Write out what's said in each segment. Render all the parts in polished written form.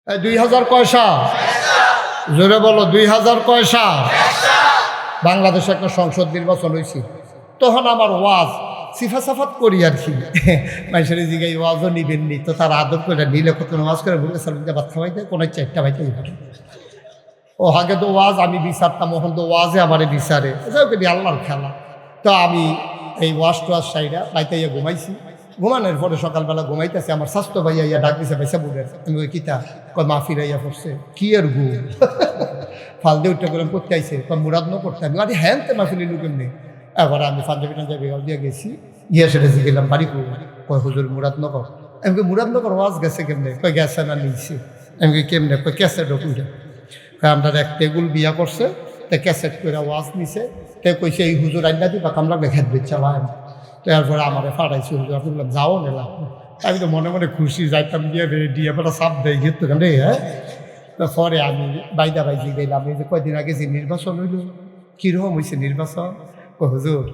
2000 কয়সা? জোরে বলো, 2000 কয়সা? বাংলাদেশে একটা সংসদ নির্বাচন হয়েছে, তখন আমার ওয়াজ সিফা সাফাত করি আর কি। মানুষের দিকে এই ওয়াজও নিবেননি, তো তার আদর করে নিলে কত ওয়াজ করে ভুলে সালুকে ভাত খাওয়াইতে কোনো 4টা ভাইতে ও আগে তো ওয়াজ আমি বিচারতাম, ওখান তো ওয়াজে আমার বিচারে আল্লাহর খেলা। তো আমি এই ওয়াজ টোয়াজ সাইডা বাইতে ইয়ে ঘুমাইছি। ঘুমানোর পরে সকালবেলা ঘুমাইতেছে, আমার স্বাস্থ্য ভাইয়া ইয়া ডাক দিছে, ভাইসা বুড়ের আমি ওই কিতা কয় মাফিরা ইয়া পড়ছে কি আর ঘুম ফাল দিয়ে উঠতে গেলাম করতে আইসে কয় মুরাদ ন করতে আমি আরে হ্যাঁ তে মাফিলি লুকেন নেই। এবার আমি পাঞ্জাবি টাঞ্জাবি দিয়ে গেছি, গিয়ে সেটা গেলাম বাড়ি কয় হুজুর মুরাদনগর। আমি কই মুরাদনগর ওয়াজ গেছে কেমনে? কয় গেছে না নিয়েছি। আমি কই কেমনে? কয় ক্যাসেট ঢুকুইটা। আমরা এক টেগুল বিয়া করছে, তে ক্যাসেট করে ওয়াজ নিছে, তে কইছে এই হুজুর আইনা দিবা কামলা খেত বেচালাম। তো এরপরে আমার ফাটাইছি হুজুর, আমি বললাম যাও নেলাম। আমি তো মনে মনে খুশি, যাইতাম দিয়ে রেডি এবার সাপ দেয় ঘেরতো কেন রে। হ্যাঁ, তো পরে আমি বাইদা বাইজি গেলাম, এই যে কয়দিন আগে যে নির্বাচন হইল, কীরকম হয়েছে নির্বাচন? কই হুজুর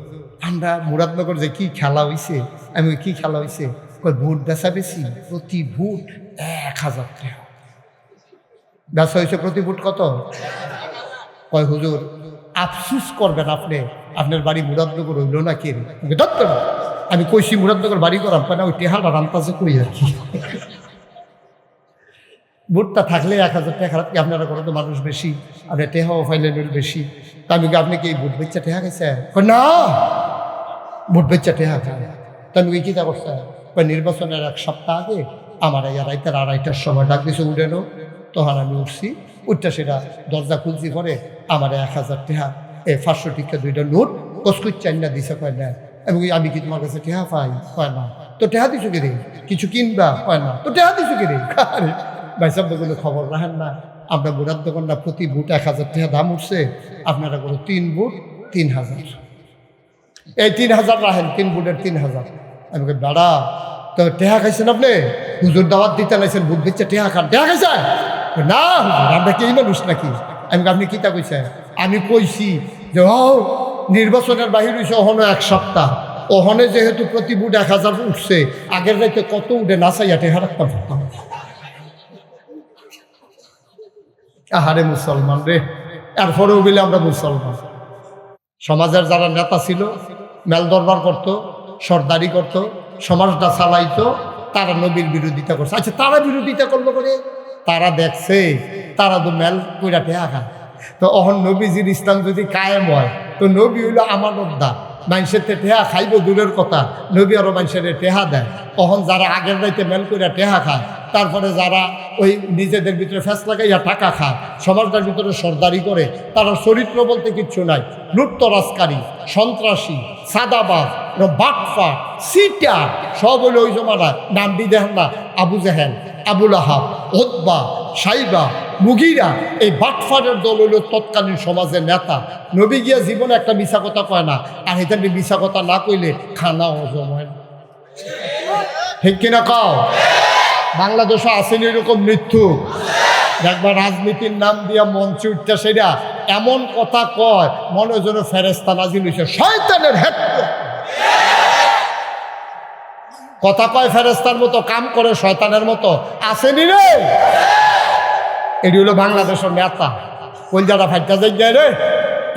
আমরা মুরাদনগর যে কি খেলা হয়েছে। আমি কি খেলা হয়েছে? কই ভোট বেচা বেশি, প্রতি ভোট 1000 টাকা বেচা হয়েছে। প্রতি ভোট কত? কয় হুজুর আফসুস করবেন আপনি, আপনার বাড়ি মুরাদনগর হইল না কে? ধরতো না, আমি কইছি মুরাদনগর বাড়ি করাম না, ওই টেহাটা রান্তাছে কই আর কি। ভোটটা থাকলে 1000 টাকা খারাপ কি? আপনারা করে তো মানুষ বেশি, আপনার টেহাও ফাইলেন বেশি। তা আমি আপনি কি ভোট বেচা টেহা গেছে? না, ভোট বেচা টেহা খায়। তা আমি কী তা করছে? নির্বাচনের 1 সপ্তাহ আগে আমার এই রাইতের 2:30টার সময় ডাক দিছে উঠেনো। তখন আমি উঠছি, উঠটা সেটা দরজা খুলছি, পরে আমার 1000 টাকা 500 টিকা 2টা নোট কসকুচ চাইনা দিছে। কয় না। আমি কি তোমার কাছে টেহা পাই? কয় না। তো টেহা দিছো কে রে? কিছু কিনবা? কয় না। তো টেহা দিছো কে রে? আরে ভাই সাহেবগুলো খবর রাখেন না, আমরা বুড়ার দোকানটা প্রতি বুট 1000 টাকা দাম উঠছে, আপনারা কোনো 3 বুট 3000, এই 3000 রাখেন, 3 বুটের 3000। আমি কই দাঁড়া, তো টেহা খাইছেন আপনি? হুজুর দাওয়াত দিতে লাইছেন, বুট বেচে টেহা খান, টেহা খাইছেন? না হুজুর, আমরা কি এই মানুষ নাকি? আমি আপনি কিতা কইছেন? আমি কইছি যে ও নির্বাচনের বাহির হয়েছে ওখানে 1 সপ্তাহ, ওখানে যেহেতু প্রতি বুট 1000 উঠছে, আগের রাইতে কত উঠে নাচাইয়া টেহা রাখতাম। আহারে মুসলমান রে, এরপরেও বলে আমরা মুসলমান। সমাজের যারা নেতা ছিল, মেল দরবার করত, সর্দারি করত, সমাজটা চালাইতো, তারা নবীর বিরোধিতা করছে। আচ্ছা, তারা বিরোধিতা করলো করে তারা দেখছে তারা তো মেল কইরা টেহা খায়। তো অহন নবীজির ইসলাম যদি কায়েম হয়, তো নবী হইলো আমানতদার, মানুষের টেহা খাইব দূরের কথা, নবী আরো মানুষের টেহা দেয়। অহন যারা আগের রাইতে মেল কইরা টেহা খায়, তারপরে যারা ওই নিজেদের ভিতরে ফ্যাস লাগাইয়া টাকা খায়, সমাজটার ভিতরে সর্দারি করে, তারা চরিত্র বলতে কিচ্ছু নাই, লুটতরাজকারী, সন্ত্রাসী, সাদাবাজ, বাটফা, সিটার, সব হইলো ওই জমানায়। নাম দিয়ে দেখেন না, আবু জেহেল, আবুল আহাব, উতবা, সাইবা, মুগিরা, এই বাটফারের দল হইল তৎকালীন সমাজের নেতা। নবী গিয়া জীবনে একটা মিছা কথা কয় না, আর এখানে মিছা কথা না কইলে খানা হজম হয় না। ঠিক কিনা কও? বাংলাদেশে আসেনি এরকম মৃত্যু, একবার রাজনীতির নাম দিয়া মঞ্চে উঠতে সেটা এমন কথা কয় মনে যেন ফেরেশতা নাজিল হইছে, শয়তানের হেডফোন কথা কয়, ফেরেশতার মতো কাম করে শয়তানের মতো। আসেনি রে, এটি হলো বাংলাদেশের নেতা। কোন যারা ফাইটা যায় রে,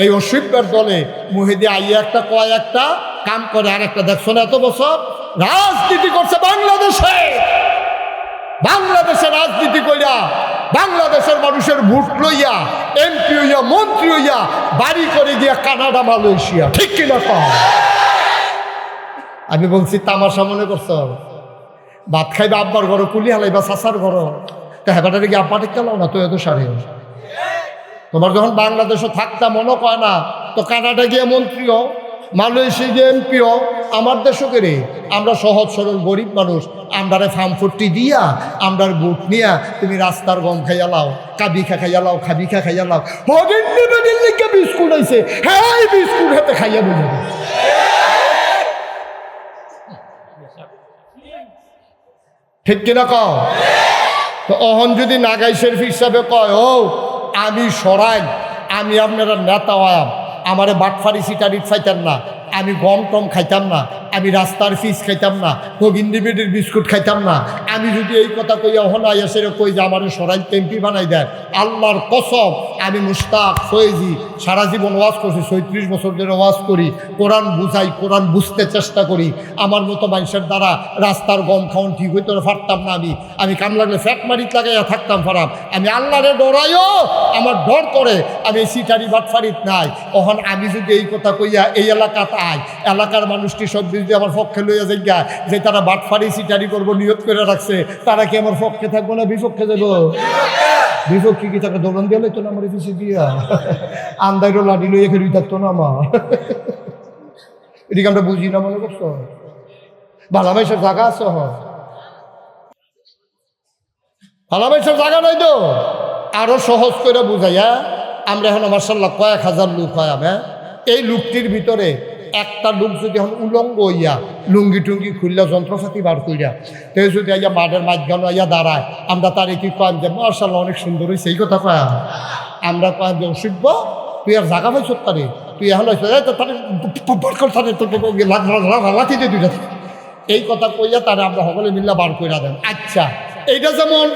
এই অসভ্যের দলে মুহিদি আইয়া একটা কয় একটা, কাম করে আর একটা। দেখছো না এত বছর রাজনীতি করছে বাংলাদেশে, বাংলাদেশের রাজনীতি কইরা বাংলাদেশের মানুষের ভোট লইয়া এমপি হইয়া মন্ত্রী হইয়া বাড়ি করে গিয়া কানাডা মালয়েশিয়া। ঠিক কিনা কম? আমি বলছি তামাশা মনে করছ? ভাত খাইবা আব্বার ঘর, কুলি হালাইবা চাচার ঘর, তো হেবাটারে গিয়ে আব্বা ঠিক চালাও না তো এত সারে। তোমার যখন বাংলাদেশে থাকতা মনে কয় না, তো কানাডা গিয়ে মন্ত্রী হও, মালয়েশিয়া গিয়ে এমপি হও। আমার দেশও কেড়ে আমরা সহজ সরল গরিব মানুষ, আমরারে ফার্মফুটি দিয়া আমরার বুট নিয়া তুমি রাস্তার গম খাইয়া লাও, কাবিখা খাইয়া লাও, খাবিখা খাইয়া লাও। বিস্কুট আইছে, হ্যাঁ বিস্কুট হাতে খাইয়া বুঝে। ঠিক কিনা কও? তো অহন যদি নাগাই শরীফ হিসাবে কয়, ও আমি সরাইন, আমি আপনারা নেতা হয়াম, আমারে বাটফারি সিটারিট খাইতাম না, আমি গম টম খাইতাম না, আমি রাস্তার ফিস খাইতাম না, গোবিন্দিবিডির বিস্কুট খাইতাম না। আমি যদি এই কথা কইয়া হনাই এসে কই যে আমার সরাই টেম্পি বানাই দেয়, আল্লাহর কসম আমি মুশতাক ফয়েজি সারা জীবন ওয়াজ করছি, ৩৬ বছর ধরে ওয়াজ করি, কোরআন বুঝাই, কোরআন বুঝতে চেষ্টা করি। আমার মতো মানুষের দ্বারা রাস্তার গম খাওয়ান ঠিক হইতে পারতাম না। আমি কাম লাগলে ফ্যাট মারিত লাগাইয়া থাকতাম ফারাম। আমি আল্লাহরে ডরাইও আমার ডর করে, আমি সিটারি বাটফারিত নাই। ওখান আমি যদি এই কথা কইয়া এই এলাকাত আই, এলাকার মানুষটি সব যদি আমার পক্ষে লইয়া যাইয়া যে তারা বাটফারি সিটারি করবো নিয়ত করে রাখছে, তারা কি আমার পক্ষে থাকবো না বিপক্ষে যাবো? বিপক্ষে কি তাকে দোলন দিয়ে লইতো না আমার পিছিয়ে দিয়া আন্দাইরও লাঠি লইয়া খেলি থাকতো না আমার। এদিকে আমরা বুঝি না মনে করছো? ভালাবাইসের জায়গা আছে, ভালাবাইসের জায়গা নাই তো আরো সহজ করে বুঝাইয়া আমরা এখন মাশাআল্লাহ কয়েক হাজার লোক হয়। এই লোকটির ভিতরে একটা লোক যদি এখন উলঙ্গ হইয়া লুঙ্গি টুঙ্গি খুললা যন্ত্রপাতি বার করিয়া তো যদি আইয়া মাঠের মাঝখানে আইয়া দাঁড়ায়, আমরা তারে কি কয়েন যে মাশাআল্লাহ অনেক সুন্দর হয়েছে এই কথা কয়া, আমরা কয়েন যে অসুখ তুই আর জায়গা পাইছ তারে, তুই এখন লাঠি দিয়ে দুইটা এই কথা কইয়া তারা আমরা সকলে মিল্লা বার কইরা দেন। আচ্ছা এইটা যেমন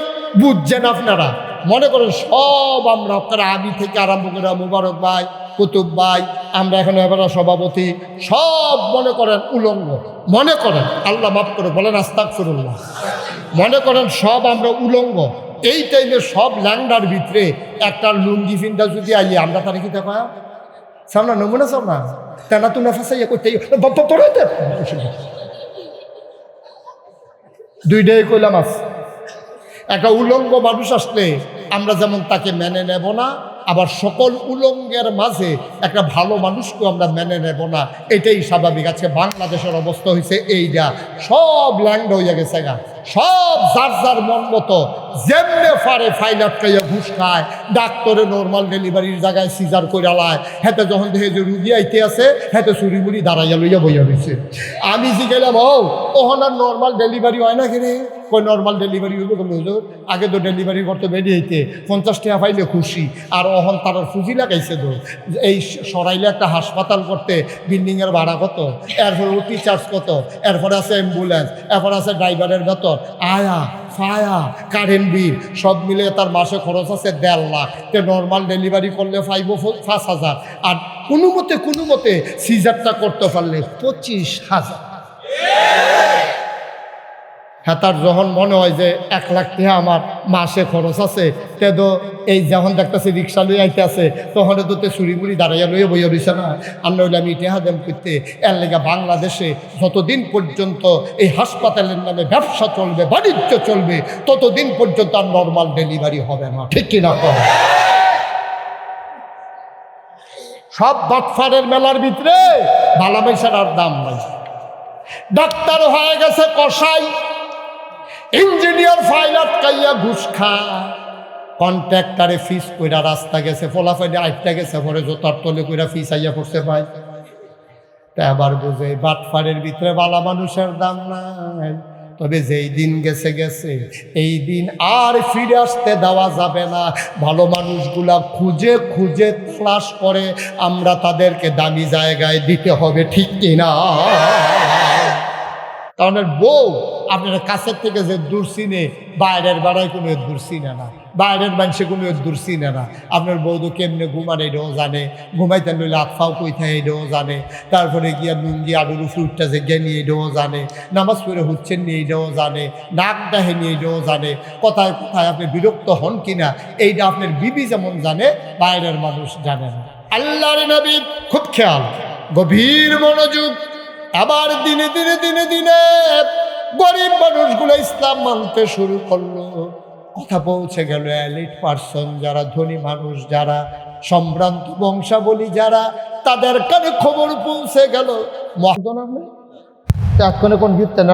বুঝছেন আপনারা, মনে করেন সব আমরা আমি থেকে আরম্ভ করে মুবারক ভাই, কুতুব ভাই, আমরা এখানে এবার সভাপতি সব মনে করেন উলঙ্গ, মনে করেন আল্লাহ মাফ করে বলেন আস্তাগফিরুল্লাহ, মনে করেন সব আমরা উলঙ্গ। এই টাইমে সব ল্যাংডার ভিতরে একটা লুঙ্গি ফিনটা যদি আইয়ে আমরা তারা কি দেখা সামনা নমুনা সামনা তেনা তুনা ফাঁসাইয়া করতে দুইটাই কইলাম আস। একটা উলঙ্গ মানুষ আসলে আমরা যেমন তাকে মেনে নেব না, আবার সকল উলঙ্গের মাঝে একটা ভালো মানুষকেও আমরা মেনে নেব না, এটাই স্বাভাবিক। আজকে বাংলাদেশের অবস্থা হয়েছে এইটা, সব ল্যান্ড হইয়া গেছে গা, সব যার যার মন মতো যেমনে পারে ফাইল আটকাইয়া ঘুষ খায়, ডাক্তারে নর্মাল ডেলিভারির জায়গায় সিজার করে আলায়, হেতে যখন দেখে যে রুগী আইতে আছে হেতে চুরি মুড়ি দাঁড়াইয়া লইয়া বইয়া রয়েছে। আমি জিগেলাম ওখানে আর নর্মাল ডেলিভারি হয় না কিনে, কই নর্মাল ডেলিভারি হইবে কোনো হুজুর, আগে তো ডেলিভারি করতে বেরিয়ে হইতে 50 টাকা পাইলে খুশি, আর অহন তার ফুজি লাগাইছে তো এই সরাইলে একটা হাসপাতাল করতে বিল্ডিংয়ের ভাড়া কত, এরপরে অতি চার্জ কত, এরপরে আছে অ্যাম্বুলেন্স, এরপরে আছে ড্রাইভারের বেতন, আয়া ফায়া কারেন্ট বিল সব মিলে তার মাসে খরচ আছে 1.5 লাখ। তো নর্মাল ডেলিভারি করলে 5,000, আর কোনো মতে সিজারটা করতে পারলে 25,000। হ্যাঁ, তার যখন মনে হয় যে 1 লাখ টাকা আমার মাসে খরচ আছে, তে তো এই যখন দেখতেছে রিক্সা লই আইতে আছে তখন তো চুরি মুড়ি দাঁড়াইয়া লইয়া বইয়া রয়েছে না। আর নইলে আমি টেহা দেম করতে এর লেগে বাংলাদেশে যতদিন পর্যন্ত এই হাসপাতালের নামে ব্যবসা চলবে, বাণিজ্য চলবে, ততদিন পর্যন্ত আর নর্মাল ডেলিভারি হবে না, ঠিক কিনা? সব বাটফারের মেলার ভিতরে ভালোবাসার আর দাম নাই। ডাক্তার হয়ে গেছে কসাই, ইঞ্জিনিয়ার ফাইল আটকাইয়া ঘুষ খায়, কন্ট্রাক্টারে ফিস কইরা রাস্তা গেছে, ফলাফাইলে আটটা গেছে, পরে জোতার তলে কইরা ফিস আইয়া পড়ছে ভাই। তা আবার বুঝে বাটফারের ভিতরে ভালো মানুষের দাম নাই। তবে যেই দিন গেছে এই দিন আর ফিরে আসতে দেওয়া যাবে না। ভালো মানুষগুলা খুঁজে তালাশ করে আমরা তাদেরকে দামি জায়গায় দিতে হবে, ঠিক কিনা? কারণ বউ আপনার কাছের থেকে যে দূর চিনে, বাইরের বেড়ায় কোনো দূর চিনে না, বাইরের মানুষে কোনো দূর চিনে না। আপনার বউ তো কেমনে ঘুমান এটাও জানে, ঘুমাইতে নইলে আতফাও কইথায় এটাও জানে, তারপরে গিয়া লুঙ্গি আলুর ফুটটা যে জ্ঞানী এটাও জানে, নামাজ পড়ে হচ্ছেন নি এটাও জানে, নাক ডাহেনি এটাও জানে, কোথায় আপনি বিরক্ত হন কিনা এইটা আপনার বিবি যেমন জানে, বাইরের মানুষ জানে না। আল্লাহর নবী খুব খেয়াল, গভীর মনোযোগ। আবার দিনে গরিব মানুষগুলো ইসলাম মানতে শুরু করলো। কথা পৌঁছে গেল এলিট পার্সন যারা, ধনী মানুষ যারা, সম্ভ্রান্ত বংশাবলী যারা, তাদের কানে খবর পৌঁছে গেল। এক্ষণে কোন গীততেন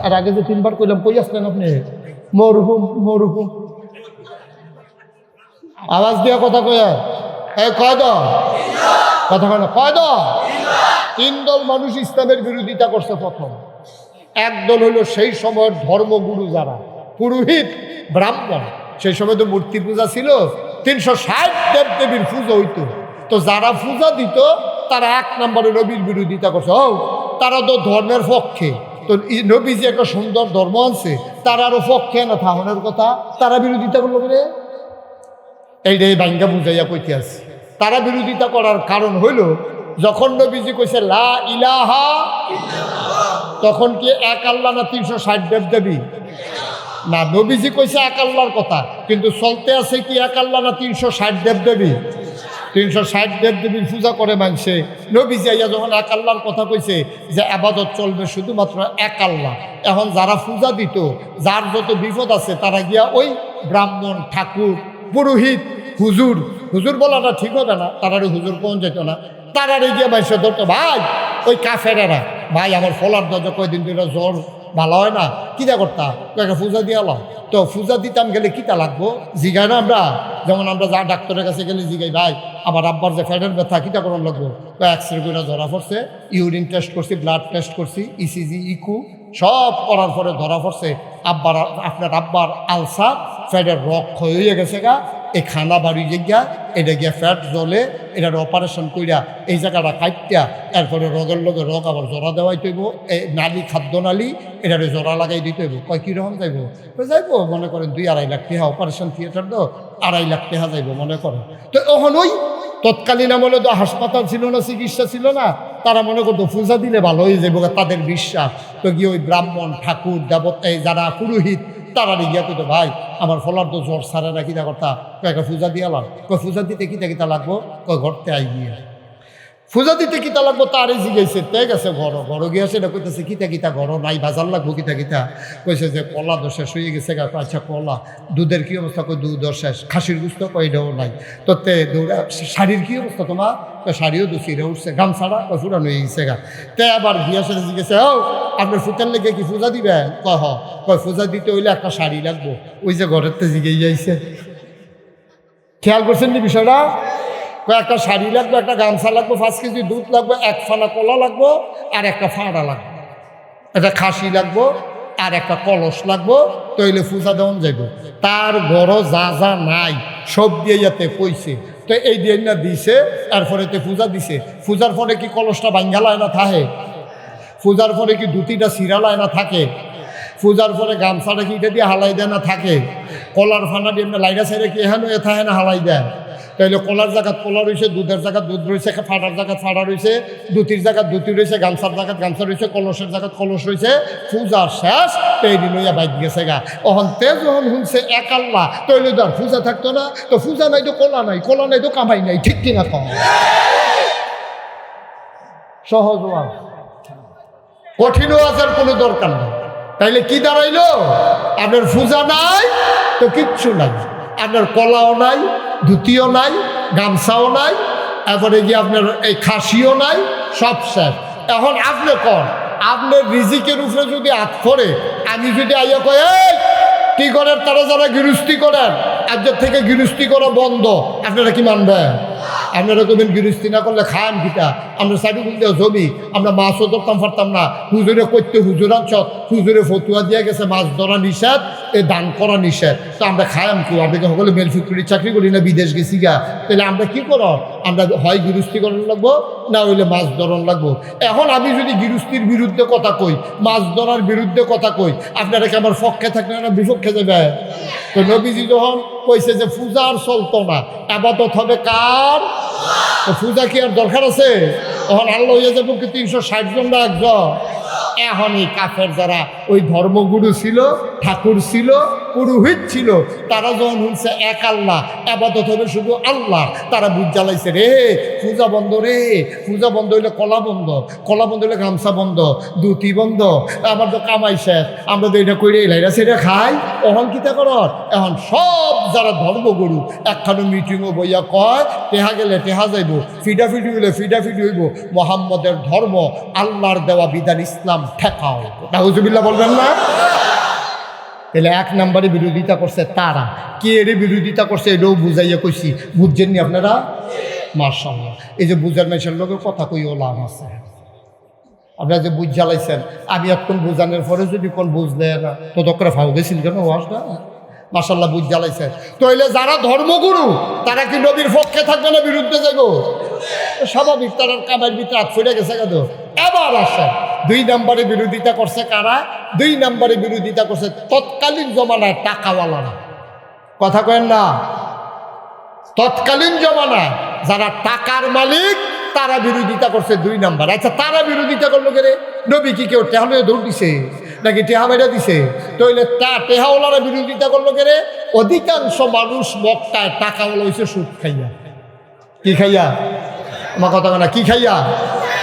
আর আগে যে 3 বার কইলাম কই আসলেন আপনি? মরহুম আওয়াজ দিয়া কথা কয়া কয় দাও কথা কয় না, কয় দাও। 3 দল মানুষ ইসলামের বিরোধিতা করছে। প্রথম একদল হলো সেই সময়ের ধর্মগুরু যারা, পুরোহিত ব্রাহ্মণ। সেই সময় তো মূর্তি পূজা ছিল, 360 দেবদেবীর পুজো হইতো। তো যারা পূজা দিত তারা 1 নম্বরে নবীর বিরোধিতা করছে। তারা তো ধর্মের পক্ষে, তো নবীজি একটা সুন্দর ধর্ম আনছে, তার আরও পক্ষে না থাহনের কথা, তারা বিরোধিতা করলো বলে এইটাই বাঙ্গা বুঝাইয়া কইতে আছে। তারা বিরোধিতা করার কারণ হইল, যখন নবীজি কইছে লা ইলাহা, তখন কি এক আল্লাহ না 360 দেবদেবী? না, নবীজি কইছে এক আল্লাহর কথা, কিন্তু চলতে আছে কি এক আল্লাহ না 360 দেবদেবী? 360 দেবদেবীর পূজা করে মানছে। নবীজি আইয়া যখন এক আল্লাহর কথা কইছে যে আবাদত চলবে শুধুমাত্র এক আল্লাহ, এখন যারা পূজা দিত, যার যত বিপদ আছে, তারা গিয়া ওই ব্রাহ্মণ, ঠাকুর, পুরোহিত, হুজুর, হুজুর বলাটা ঠিক হবে না, তারারে হুজুর কোন যেত না, তারারে গিয়ে বাইসে ধরতো, ভাই ওই কাফেরেরা, ভাই আমার ফলার দরজা কয়দিন ধরে জ্বর ভালো হয় না, কিটা করতাম, একটা পূজা দিয়ে আলাম। তো পূজা দিতাম গেলে কিটা লাগবো জিগাই না আমরা, যেমন আমরা যা ডাক্তারের কাছে গেলে জিগাই, ভাই আমার আব্বার যে ফ্যাটের ব্যথা কিটা করণ লাগবো, এক্সরে করে ধরা পড়ছে, ইউরিন টেস্ট করছি, ব্লাড টেস্ট করছি, ইসিজি, ইকু সব করার পরে ধরা পড়ছে আপনার আব্বার আলসার, ফ্যাটের রক ক্ষয় হয়ে গেছে গা, এই খানা বাড়ি গিয়া এটা গিয়া ফ্যাট জ্বলে, এটার অপারেশন কইরা এই জায়গাটা কাটটা, এরপরে রগের লগে রগ আবার জোড়া দেওয়াই তৈব, এই নালী, খাদ্য নালী, এটারে জোড়া লাগাই দিতে হইব। কয় কীরকম যাইব? যাইব মনে করেন 2-2.5 লাখ টাকা, অপারেশন থিয়েটার তো 2.5 লাখ টাকা যাইব মনে করেন। তো এখন ওই তৎকালীন আমলে তো হাসপাতাল ছিল না, চিকিৎসা ছিল না, তারা মনে করতো পূজা দিলে ভালো হয়ে যাবো, তাদের বিশ্বাস। তো গিয়ে ওই ব্রাহ্মণ, ঠাকুর, দেবতায় যারা পুরোহিত, তারা গিয়া তো ভাই আমার ফলার তো জ্বর সারে না, কিতা কথা, একটা পূজা দিয়ে আলাম। কয় পূজা দিতে কিতা কিতা লাগবো? কয় ঘরতে আই গিয়ে পূজা দিতে কিতা লাগবো, তারই জিগাইছে, তে গেছে ঘর গিয়া সেটা কইতেছে কিতা কিতা ঘর নাই, বাজার লাগবো কিতা কিতা, কইছে যে কলা দোষ শেষ হয়ে গেছে। আচ্ছা কলা, দুধের কি অবস্থা? কই দুধ শেষ। খাসির গুস্ত? কই এটাও নাই। তো তে শাড়ির কি অবস্থা তোমার? শাড়িও দুচিরে উঠছে, গামছাড়া ফুরানো হয়ে গেছে গা। তে আবার বিয়া সেটা জিজ্ঞেসে, ও আপনার ফুটার লেগে কি পূজা দিবেন? কয় হ। কয় পূজা দিতে হইলে একটা শাড়ি লাগবো। ওই যে ঘরের তে জিগেই যাইছে, খেয়াল করছেন নি বিষয়টা? একটা শাড়ি লাগবে, একটা গামছা লাগবে, 5 কেজি দুধ লাগবে, 1 ফালা কলা লাগবো, আর একটা ফাড়া লাগবে, একটা খাসি লাগবো, আর একটা কলস লাগবো। তইলে পূজা দেওয়ান যাইব। তার ঘর যা যা নাই সব দিয়ে যাতে কইছে, তো এই দিয়ে না দিছে, এরপরে তো পূজা দিছে। পূজার পরে কি কলসটা ভাঙ্গালায় না থাকে? পূজার পরে কি ধুতিটা সিরালায় না থাকে? পূজার পরে গামছাটা কি এটা দিয়ে হালাই দেয় না থাকে? কলার ফানা দিয়ে লাইরা ছেড়ে কি এখানে এ থাকে না হালাই দেয়? তাইলে কলার জায়গাত কলা রয়েছে, দুধের জায়গাত দুধ রয়েছে, ফাটার জায়গাত ফাটা রয়েছে, ধুতির জায়গাত ধুতি রয়েছে, গামছার জায়গাত গামছা রয়েছে, কলসের জায়গাত কলস রয়েছে। পূজার শেষ, তৈরি লইয়া বাইক গেছে গা। অহন তে যখন শুনছে এক আল্লাহ, তৈলে তো আর পূজা থাকতো না। তো পূজা নাই তো কলা নাই, কলা নাই তো কামাই নাই, ঠিক কিনা কম? সহজ ওয়াজ, কঠিন ওয়াজের কোনো দরকার নেই। তাইলে কি দাঁড়াইলো? আপনার পূজা নাই তো কিচ্ছু নাই, আপনার কলাও নাই, ধুতিও নাই, গামছাও নাই, এরপরে গিয়ে আপনার এই খাসিও নাই, সব শেষ। এখন আপনি কন, আপনার রিজিকের উপরে যদি হাত পড়ে, আমি যদি আইয়া কয় এই কি করেন, তারা যারা গৃহস্থী করেন, আজকের থেকে গৃহস্থী করা বন্ধ, আপনারা কি মানবেন? আপনারা কবেন গৃহস্থী না করলে খান কিটা? আমরা সাইডুকুল দিয়ে জমি, আমরা মাছও ধরতাম পারতাম না। হুজুরে করতে হুজুর আনছত, হুজুরে ফতুয়া দিয়ে গেছে মাছ ধরা নিষেধ, এ দান করা নিষেধ। তো আমরা খায়াম কি? আমরা সকলে মেল ফ্যাক্টরির চাকরি করি না, বিদেশ গেছি গা। তাহলে আমরা কি করো? আমরা হয় গৃহস্থীকরণ লাগবো, না হইলে মাছ ধরন লাগবো। এখন আমি যদি গৃহস্থীর বিরুদ্ধে কথা কই, মাছ ধরার বিরুদ্ধে কথা কই, আপনারা কি আমার পক্ষে থাকলে না বিপক্ষে যাবে? তো নবীজি যখন কইছে যে পূজা আর চলতো না, আবাদত হবে কার? তো পূজা কি আর দরকার আছে? তখন আল্লাহ হইয়া যাবো কি 360 জন না একজন? এখন এই কাফের যারা ওই ধর্মগুরু ছিল, ঠাকুর ছিল, পুরোহিত ছিল, তারা যখন শুনছে এক আল্লাহ, আবাদত হবে শুধু আল্লাহ, তারা বুঝ জ্বালাইছে, রে পূজা বন্ধ, রে পূজা বন্ধ হইলে কলা বন্ধ, কলা বন্ধ হইলে গামছা বন্ধ, ধুতি বন্ধ, আমার তো কামাই শেষ, আমরা তো এটা করে লাইরা সেটা খাই। এখন কিতা কর? এখন সব যারা ধর্মগুরু একখানো মিটিংও বইয়া কয়, টেহা গেলে টেহা যাইব, ফিডাফিডি হইলে ফিডাফিডি হইব, মোহাম্মদের ধর্ম, আল্লাহর দেওয়া বিধান ইসলাম ঠেকাও। নাউজুবিল্লাহ বলবেন না? তাহলে 1 নম্বরে বিরোধিতা করছে তারা। কে এর বিরোধিতা করছে এটাও বুঝাইয়া কইছি, বুঝছেননি আপনারা? মাশাআল্লাহ, এই যে বুঝার মানুষের লোকের কথা কইও লাভ আছে। আপনারা যে বুঝ জ্বালাইছেন, আমি এখন বুঝানোর পরে যদি কোন বুঝলেন তো দোকরা ফাও গেছিল কেন ওয়াজটা? মাশাআল্লাহ বুঝ জ্বালাইছেন। তাইলে যারা ধর্মগুরু, তারা কি নবীর পক্ষে থাকবে না বিরুদ্ধে যাইব? স্বাভাবিক, তারা কামাইয়ের ভিতরে হাত ফিরে গেছে কেন? এবার আসেন দুই নম্বরে বিরোধিতা করছে কারা? দুই নম্বরে বিরোধিতা করছে তৎকালীন জমানায় টাকাওয়ালারা। কথা কেন না? তৎকালীন জমানায় যারা টাকার মালিক তারা বিরোধিতা করছে দুই নাম্বার। আচ্ছা, তারা বিরোধিতা করলো কে রে? নবী কি কেউ টেহা দৌড় দিছে নাকি টেহা মেরা দিছে? তাহলে টেহাওয়ালারা বিরোধিতা করলো কে রে? অধিকাংশ মানুষ মক্কায় টাকাওয়ালা হয়েছে সুদ খাইয়া। কি খাইয়া? আমার কথা না, কি খাইয়া?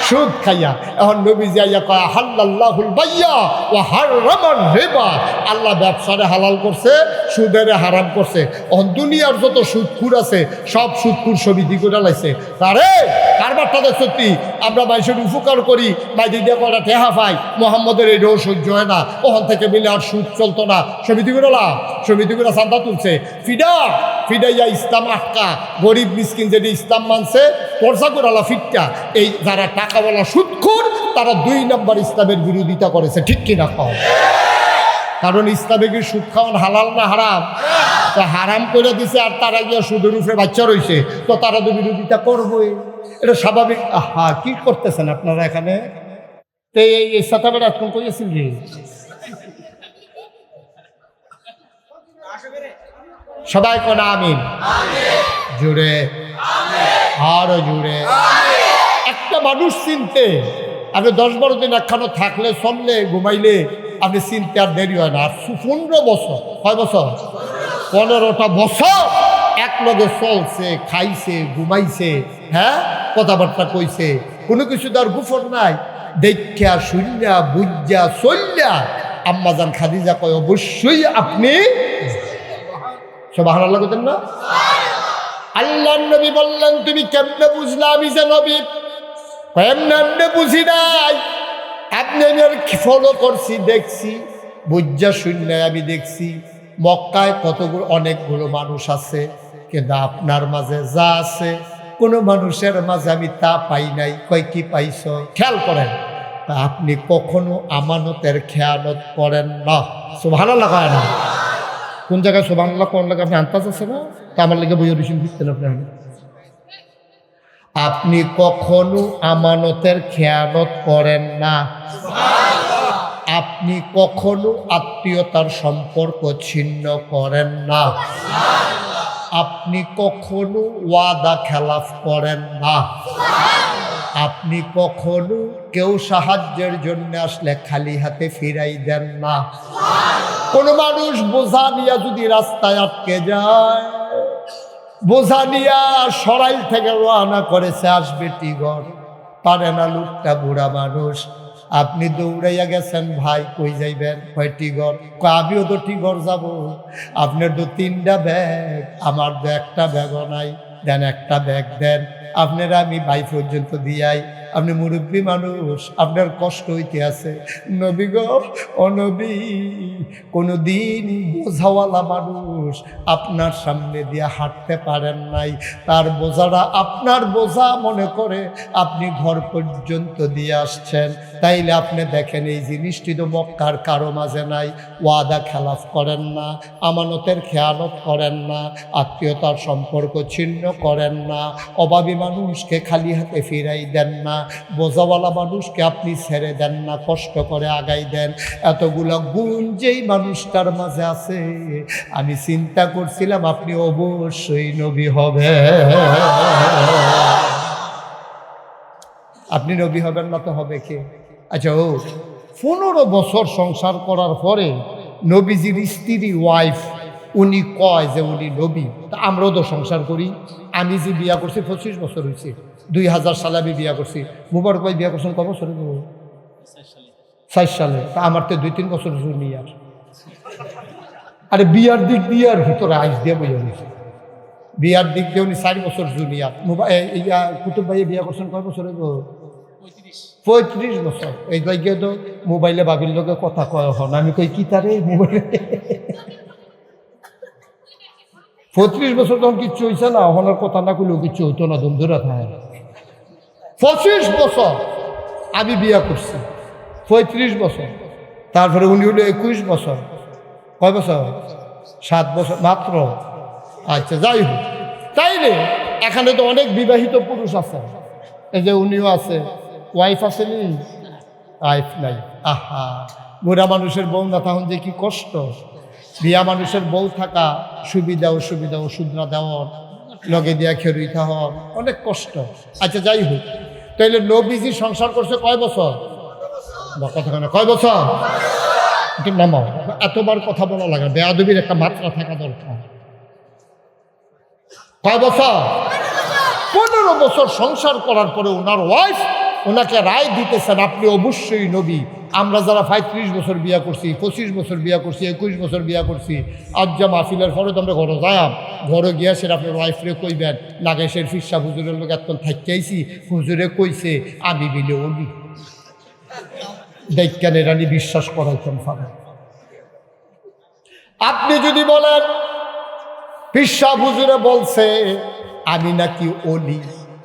সুদ খাইয়া। এখন নবী যাইয়া কয় হাল্লাল্লাহুল বাইয়া ওয়া হারামান রিবা, আল্লাহ ব্যবসারে হালাল করছে, সুদেরে হারাম করছে। এখন দুনিয়ার যত সুদখুর আছে সব সুদখুর সমিতি করে লাইছে। তারে কারবারটা সত্যি আমরা মানুষের উপকার করি, বাইরে দিয়ে কয়টা টেহা পাই, মোহাম্মদের এটাও সহ্য হয় না, ওখান থেকে মিলে আর সুদ চলতো না। সমিতি করে সমিতি করে চাঁদা তুলছে, ফিডাইয়া ইসলাম আটকা, গরিব মিসকিন যেটি ইসলাম মানছে পর্সা করালা ফিটটা। এই যারা টাকাওয়ালা সুদখোর তারা দুই নম্বর ইসলামের বিরোধিতা করেছে। ঠিক কিনা কও? কারণ ইসলামে কি সুদ খাওয়ান হালাল না হারাম? তো হারাম করে দিছে আর তারা গিয়ে সুদের উপরে বাচ্চা রয়েছে, তো তারা তো বিরোধিতা করবোই, এটা স্বাভাবিক। আহা, কি করতেছেন আপনারা এখানে? তো এই সাতাবের এখন কইয়াছিল যে সবাই কোন আমিন, জুড়ে আরো জুড়ে। একটা মানুষ চিনতে আপনি 10-12 দিন একখানো থাকলে, চললে, ঘুমাইলে আপনি চিনতে আর দেরি হয় না। আর 15 বছর, কয় বছর? 15টা বছর এক লগে চলছে, খাইছে, ঘুমাইছে, হ্যাঁ, কথাবার্তা কইছে, কোনো কিছু তার গুফর নাই। দেখা শুনলা বুঝা চললা আম্মাজান খাদিজা কয় অবশ্যই আপনি সুবহানাল্লাহ বলেন না? আল্লাহর নবী বললেন তুমি কেমনে বুঝলা আমি যে নবী? এমনি বুঝি নাই, আপনি আমি ফলো করছি, দেখছি, বুঝা শূন্য আমি দেখছি মক্কায় কতগুলো অনেকগুলো মানুষ আছে, কিন্তু আপনার মাঝে যা আছে কোনো মানুষের মাঝে আমি তা পাই নাই। কয় কি পাইছ? খেয়াল করেন, আপনি কখনো আমানতের খেয়ানত করেন না। সুবহানাল্লাহ কয় না? কোন জায়গায় সুবহানাল্লাহ কোন লাগে আপনি আন্তাজ আছে না? তা আমার লেগে বইয়ের রিসিম দিচ্ছেন আপনি। আপনি কখনো আমানতের খেয়ানত করেন না। আপনি কখনো আত্মীয়তার সম্পর্ক ছিন্ন করেন না। আপনি কখনো ওয়াদা খেলাফ করেন না। আপনি কখনো কেউ সাহায্যের জন্য আসলে খালি হাতে ফিরাই দেন না। কোন মানুষ বোঝা নিয়ে যদি রাস্তায় আটকে যায়, বোঝা নিয়া সরাইল থেকে রওনা করেছে, আসবে টিগর, পারে না, লোকটা বুড়া মানুষ, আপনি দৌড়াইয়া গেছেন, ভাই কই যাইবেন? কয় টিগর। কয় আমিও তো টিগর যাব। আপনার তো 3টা ব্যাগ, আমার তো একটা ব্যাগও নাই, দেন একটা ব্যাগ দেন, আপনারা আমি বাই পর্যন্ত দিয়াই। আপনি মুরব্বী মানুষ, আপনার কষ্ট হইতে আছে। নবী গো, ও নবী, কোনো দিন বোঝাওয়ালা মানুষ আপনার সামনে দিয়ে হাঁটতে পারেন নাই, তার বোঝাটা আপনার বোঝা মনে করে আপনি ঘর পর্যন্ত দিয়ে আসছেন। তাইলে আপনি দেখেন এই জিনিসটি তো মক্কার কারো মাঝে নাই। ওয়াদা খেলাফ করেন না, আমানতের খেয়ানত করেন না, আত্মীয়তার সম্পর্ক ছিন্ন করেন না, অভাবী মানুষকে খালি হাতে ফিরাই দেন না, বোঝাওয়ালা মানুষকে আপনি ছেড়ে দেন না, কষ্ট করে আগাই দেন। এতগুলো গুণ যেই মানুষটার মাঝে আছে, আমি চিন্তা করছিলাম আপনি অবশ্যই নবী হবে। আপনি নবী হবেন না তো হবে কে? আচ্ছা, 15 বছর সংসার করার পরে নবীজির স্ত্রী ওয়াইফ উনি কয় যে উনি নবী। তা আমরাও তো সংসার করি। আমি যে বিয়া করছি 25 বছর হয়েছে, 2000 সালে আমি বিয়া করছি। মুবারক ভাই বিয়া করছেন কত বছরে? 4 সালে। তা আমার তো 2-3 বছর জুনিয়র। আরে বিয়ার দিক দিয়ে আর ভিতরে আইস দিয়ে বলে নিয়েছে, বিয়ার দিক দিয়ে উনি 4 বছর জুনিয়র। কুতুব ভাইয়ে বিয়া করছেন কয় বছরে? 35 বছর। এই জায়গায় তো মোবাইলে বাবির লোকে কথা কয় হন, আমি কই কি তারে মোবাইলে 35 বছর তখন কিচ্ছু হয়েছে না, ওনার কথা না করলেও কিচ্ছু হইতো না, ধুমধুরা থাকে। 25 বছর আমি বিয়া করছি, 35 বছর। তারপরে উনি হলো 21 বছর। কয় বছর? 7 বছর মাত্র। আচ্ছা, যাই হোক, তাইলে এখানে তো অনেক বিবাহিত পুরুষ আছে, এই যে উনিও আছে, ওয়াইফ আছে নি? ওয়াইফ নাই। আহা, বুড়া মানুষের বউ না তখন যে কি কষ্ট। বিয়া মানুষের বউ থাকা সুবিধা অসুবিধা, ওষুধ না দেওয়ার, লগে দিয়া খেরুইতে হওয়ার অনেক কষ্ট। আচ্ছা যাই হোক, তাইলে নবীজি সংসার করছে কয় বছর? কথা কেন, কয় বছর? একটু নামাও, এতবার কথা বলা লাগে, বেয়াদবির একটা মাত্রা থাকা দরকার। কয় বছর? 15 বছর সংসার করার পরে ওনার ওয়াইফ ওনাকে রায় দিতেছেন আপনি অবশ্যই নবী। আমরা যারা 35 বছর বিয়া করছি, 25 বছর বিয়া করছি, 21 বছর বিয়া করছি, আজ যা মাহফিলের পরে তো আমরা ঘরে যাইম, ঘরে গিয়া সেটা আপনার ওয়াইফরে কইবেন নাগেশের ফিরসা হুজুরের লোক এত থাকতেইছি, হুজুরে কইছে আমি বিলে অলি দেখেন এরানি বিশ্বাস করাইতেন ফাঁকা। আপনি যদি বলেন ফিরসা হুজুরে বলছে আমি নাকি অলি,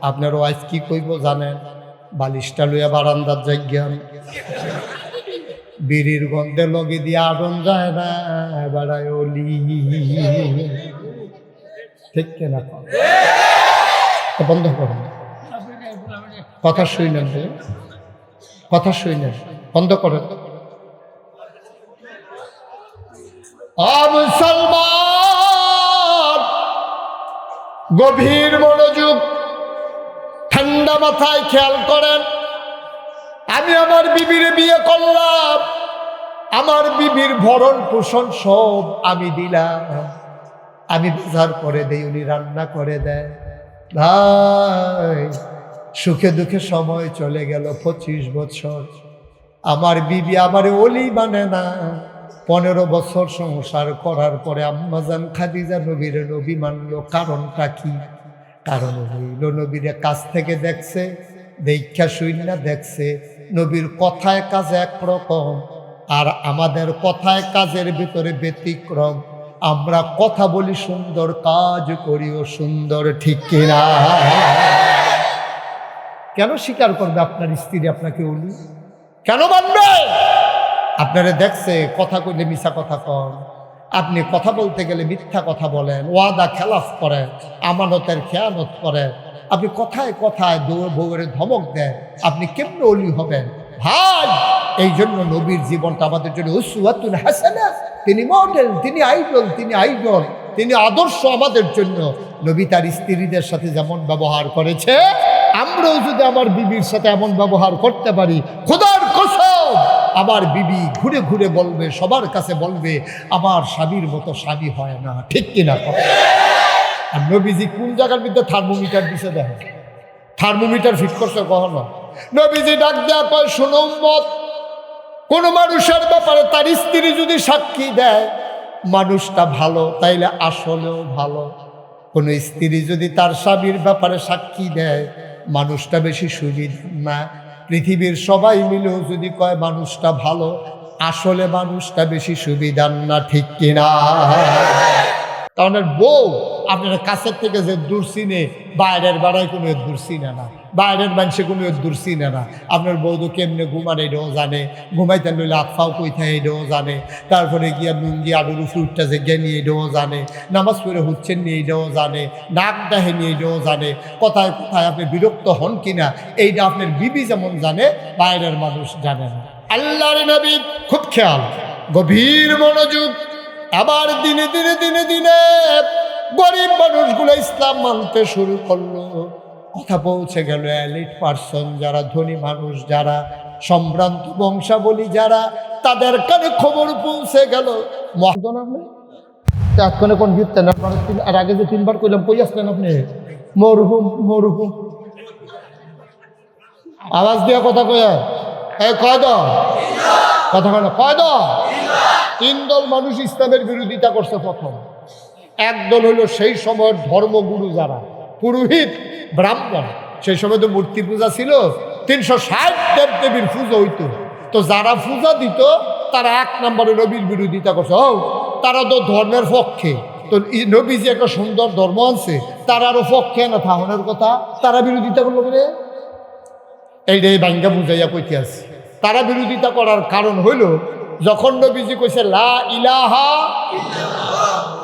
আপনার ওয়াইফ কি কইব জানেন? বালিশটা লইয়া বারান্দার জায়গান বিড়ির গন্ধে লগে দিয়ে আগুন যায় না, বেড়ায় অলি। ঠিক কিনা? বন্ধ করুন, কথা শুনেন, কথা শুনেন, বন্ধ করেন। মুসলমান গভীর মনোযোগ, ঠান্ডা মাথায় খেয়াল করেন। আমি আমার বিবির বিয়ে করলাম, আমার বিবির ভরণ পোষণ সব আমি দিলাম, আমি বাজার করে দেই, উনি রান্না করে দেয়। ভাই সুখে দুঃখে সময় চলে গেল 25 বছর, আমার বিবি আমারে অলি মানে না। 15 বছর সংসার করার পরে আম্মাজান খাদিজা নবীর নবী মানলো। কারণটা কি? কারণ হইল নবীরে কাছ থেকে দেখছে, দেখা শুইনা দেখছে। নবীর কথায় কাজে একরকম, আর আমাদের কথায় কাজের ভিতরে ব্যতিক্রম। আমরা কথা বলি সুন্দর, কাজ করিও সুন্দর, ঠিক কিনা? কেন স্বীকার করবে আপনার স্ত্রী আপনাকে অলি? কেন মানবে? আপনারা দেখছে কথা কইলে মিছা কথা কন, আপনি কথা বলতে গেলে মিথ্যা কথা বলেন, ওয়াদা খেলাফ করেন, আমানতের খেয়ানত করেন, আপনি কথায় কথায় বউয়ের ধমক দেন, আপনি কেমন অলি হবেন? ভাই এই জন্য নবীর জীবনটা আমাদের জন্য উসওয়াতুন হাসানাহ। তিনি মডেল, তিনি আইডল, তিনি আইডল, তিনি আদর্শ আমাদের জন্য। নবী তার স্ত্রীদের সাথে যেমন ব্যবহার করেছে, আমরাও যদি আমার বিবির সাথে এমন ব্যবহার করতে পারি, খোদার কসম আমার বিবি ঘুরে ঘুরে বলবে, সবার কাছে বলবে আমার স্বামীর মতো স্বামী হয় না, ঠিক কিনা? আর নবীজি কোন জায়গার মধ্যে থার্মোমিটার দিছে দেখেন, থার্মোমিটার ফিট করছে কখনো? নবীজি ডাক দেয়া কয়, শোনো উম্মত, কোন মানুষের ব্যাপারে তার স্ত্রী যদি সাক্ষী দেয় মানুষটা ভালো, তাইলে আসলেও ভালো। কোন স্ত্রী যদি তার স্বামীর ব্যাপারে সাক্ষী দেয় মানুষটা বেশি সুবিধা না। পৃথিবীর সবাই মিলেও যদি কয় মানুষটা ভালো, আসলে মানুষটা বেশি সুবিধার না, ঠিক কিনা? কারণ বউ আপনার কাছের থেকে যে দূর চিনে, বাইরের বেড়ায় কোনো দূর চিনে না, বাইরের মানুষে কোনো দূর চিনে না। আপনার বউ তো কেমনে ঘুমান এটাও জানে, ঘুমাইতে লইলে আতফাও কইথায় এটাও জানে, তারপরে গিয়া নুঙ্গি আলুর ফুটটা যে জ্ঞানী এটাও জানে, নামাজ পড়ে হচ্ছেন নিয়ে এটাও জানে, নাক ডাহে নিয়ে এটাও জানে, কথায় কথায় আপনি বিরক্ত হন কিনা এইটা আপনার বিবি যেমন জানে, বাইরের মানুষ জানে না। আল্লাহর নবী খুব খেয়াল, গভীর মনোযোগ। আবার দিনে দিনে দিনে দিনে গরিব মানুষগুলো ইসলাম মানতে শুরু করলো। কথা পৌঁছে গেল এলিট পার্সন, যারা ধনী মানুষ, যারা সম্ভ্রান্ত বংশাবলী, যারা, তাদের কানে খবর পৌঁছে গেল। এতক্ষণে কোন গীততেন আর আগে যে 3 বার কইলাম, কই আসলেন আপনি? মরহুম মরহুম আওয়াজ দিয়া কথা কয়া, কয় দাও কথা কয় না, কয় দাও। 3 দল মানুষ ইসলামের বিরোধিতা করছে। প্রথম একদল হলো সেই সময়ের ধর্মগুরু, যারা পুরোহিত ব্রাহ্মণ। সেই সময় তো মূর্তি পূজা ছিল, 360 দেবদেবীর পুজো হইতো। তো যারা পূজা দিত তারা 1 নম্বরে নবীর বিরোধিতা করছে। তারা তো ধর্মের পক্ষে, তো নবী যে একটা সুন্দর ধর্ম আনছে তার আরো পক্ষে না থাহনের কথা, তারা বিরোধিতা করলো বলে এইটাই বাঙ্গা বুঝাইয়া কইতে আছে। তারা বিরোধিতা করার কারণ হইল, যখন নবীজি কইছে লা ইলাহা,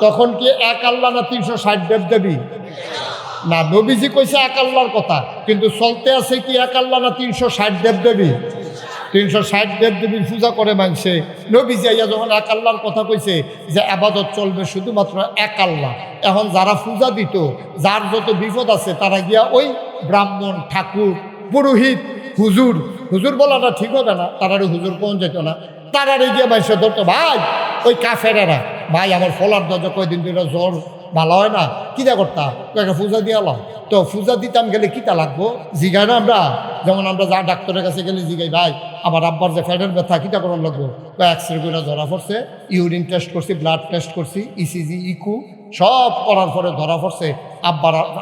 তখন কি এক আল্লাহ না 360 দেবদেবী? না, নবীজি কইছে এক আল্লাহর কথা, কিন্তু চলতে আছে কি এক আল্লাহ না 360 দেবদেবী? 360 দেবদেবীর পূজা করে মানছে। নবীজি আইয়া যখন এক আল্লাহর কথা কইছে যে আবাদত চলবে শুধুমাত্র এক আল্লাহ, এখন যারা পূজা দিত, যার যত বিপদ আছে তারা গিয়া ওই ব্রাহ্মণ, ঠাকুর, পুরোহিত, হুজুর, হুজুর বলাটা ঠিক হবে না, তারারে হুজুর কোন যেত না, তারারে গিয়ে মাইসে ধরতো, ভাই ওই কাফেরেরা, ভাই আমার ফলার দরজা কয়দিন ধরে জ্বর ভালো হয় না, কিটা করতাম, একটা পূজা দিয়ে এলাম। তো পূজা দিতাম গেলে কিটা লাগবো জিগাই না আমরা, যেমন আমরা যা ডাক্তারের কাছে গেলে জিগাই, ভাই আমার আব্বার যে ফ্যাটের ব্যথা কিটা করণ লাগবো, বা এক্সরে করে ধরা পড়ছে, ইউরিন টেস্ট করছি, ব্লাড টেস্ট করছি, ইসিজি, ইকু সব করার পরে ধরা পড়ছে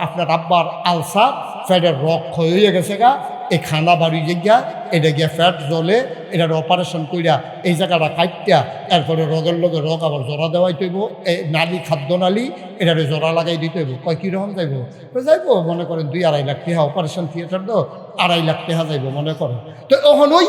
আপনার আব্বার আলসার, ফ্যাটের রক ক্ষয় হয়ে গেছে গা, এই খানা বাড়ি গিয়া এটা গিয়া ফ্যাট জ্বলে, এটার অপারেশন কইরা এই জায়গাটা কাটটা এরপরে রগের লগে রগ আবার জোড়া দেওয়াই তৈব, এই নালি, খাদ্য নালি, এটারে জোড়া লাগাই দিতে হইব। কয় কীরকম যাইব? যাইবো মনে করেন 2-2.5 লাখ টাকা, অপারেশন থিয়েটার তো 2.5 লাখ টাকা যাইব মনে করেন। তো এখন ওই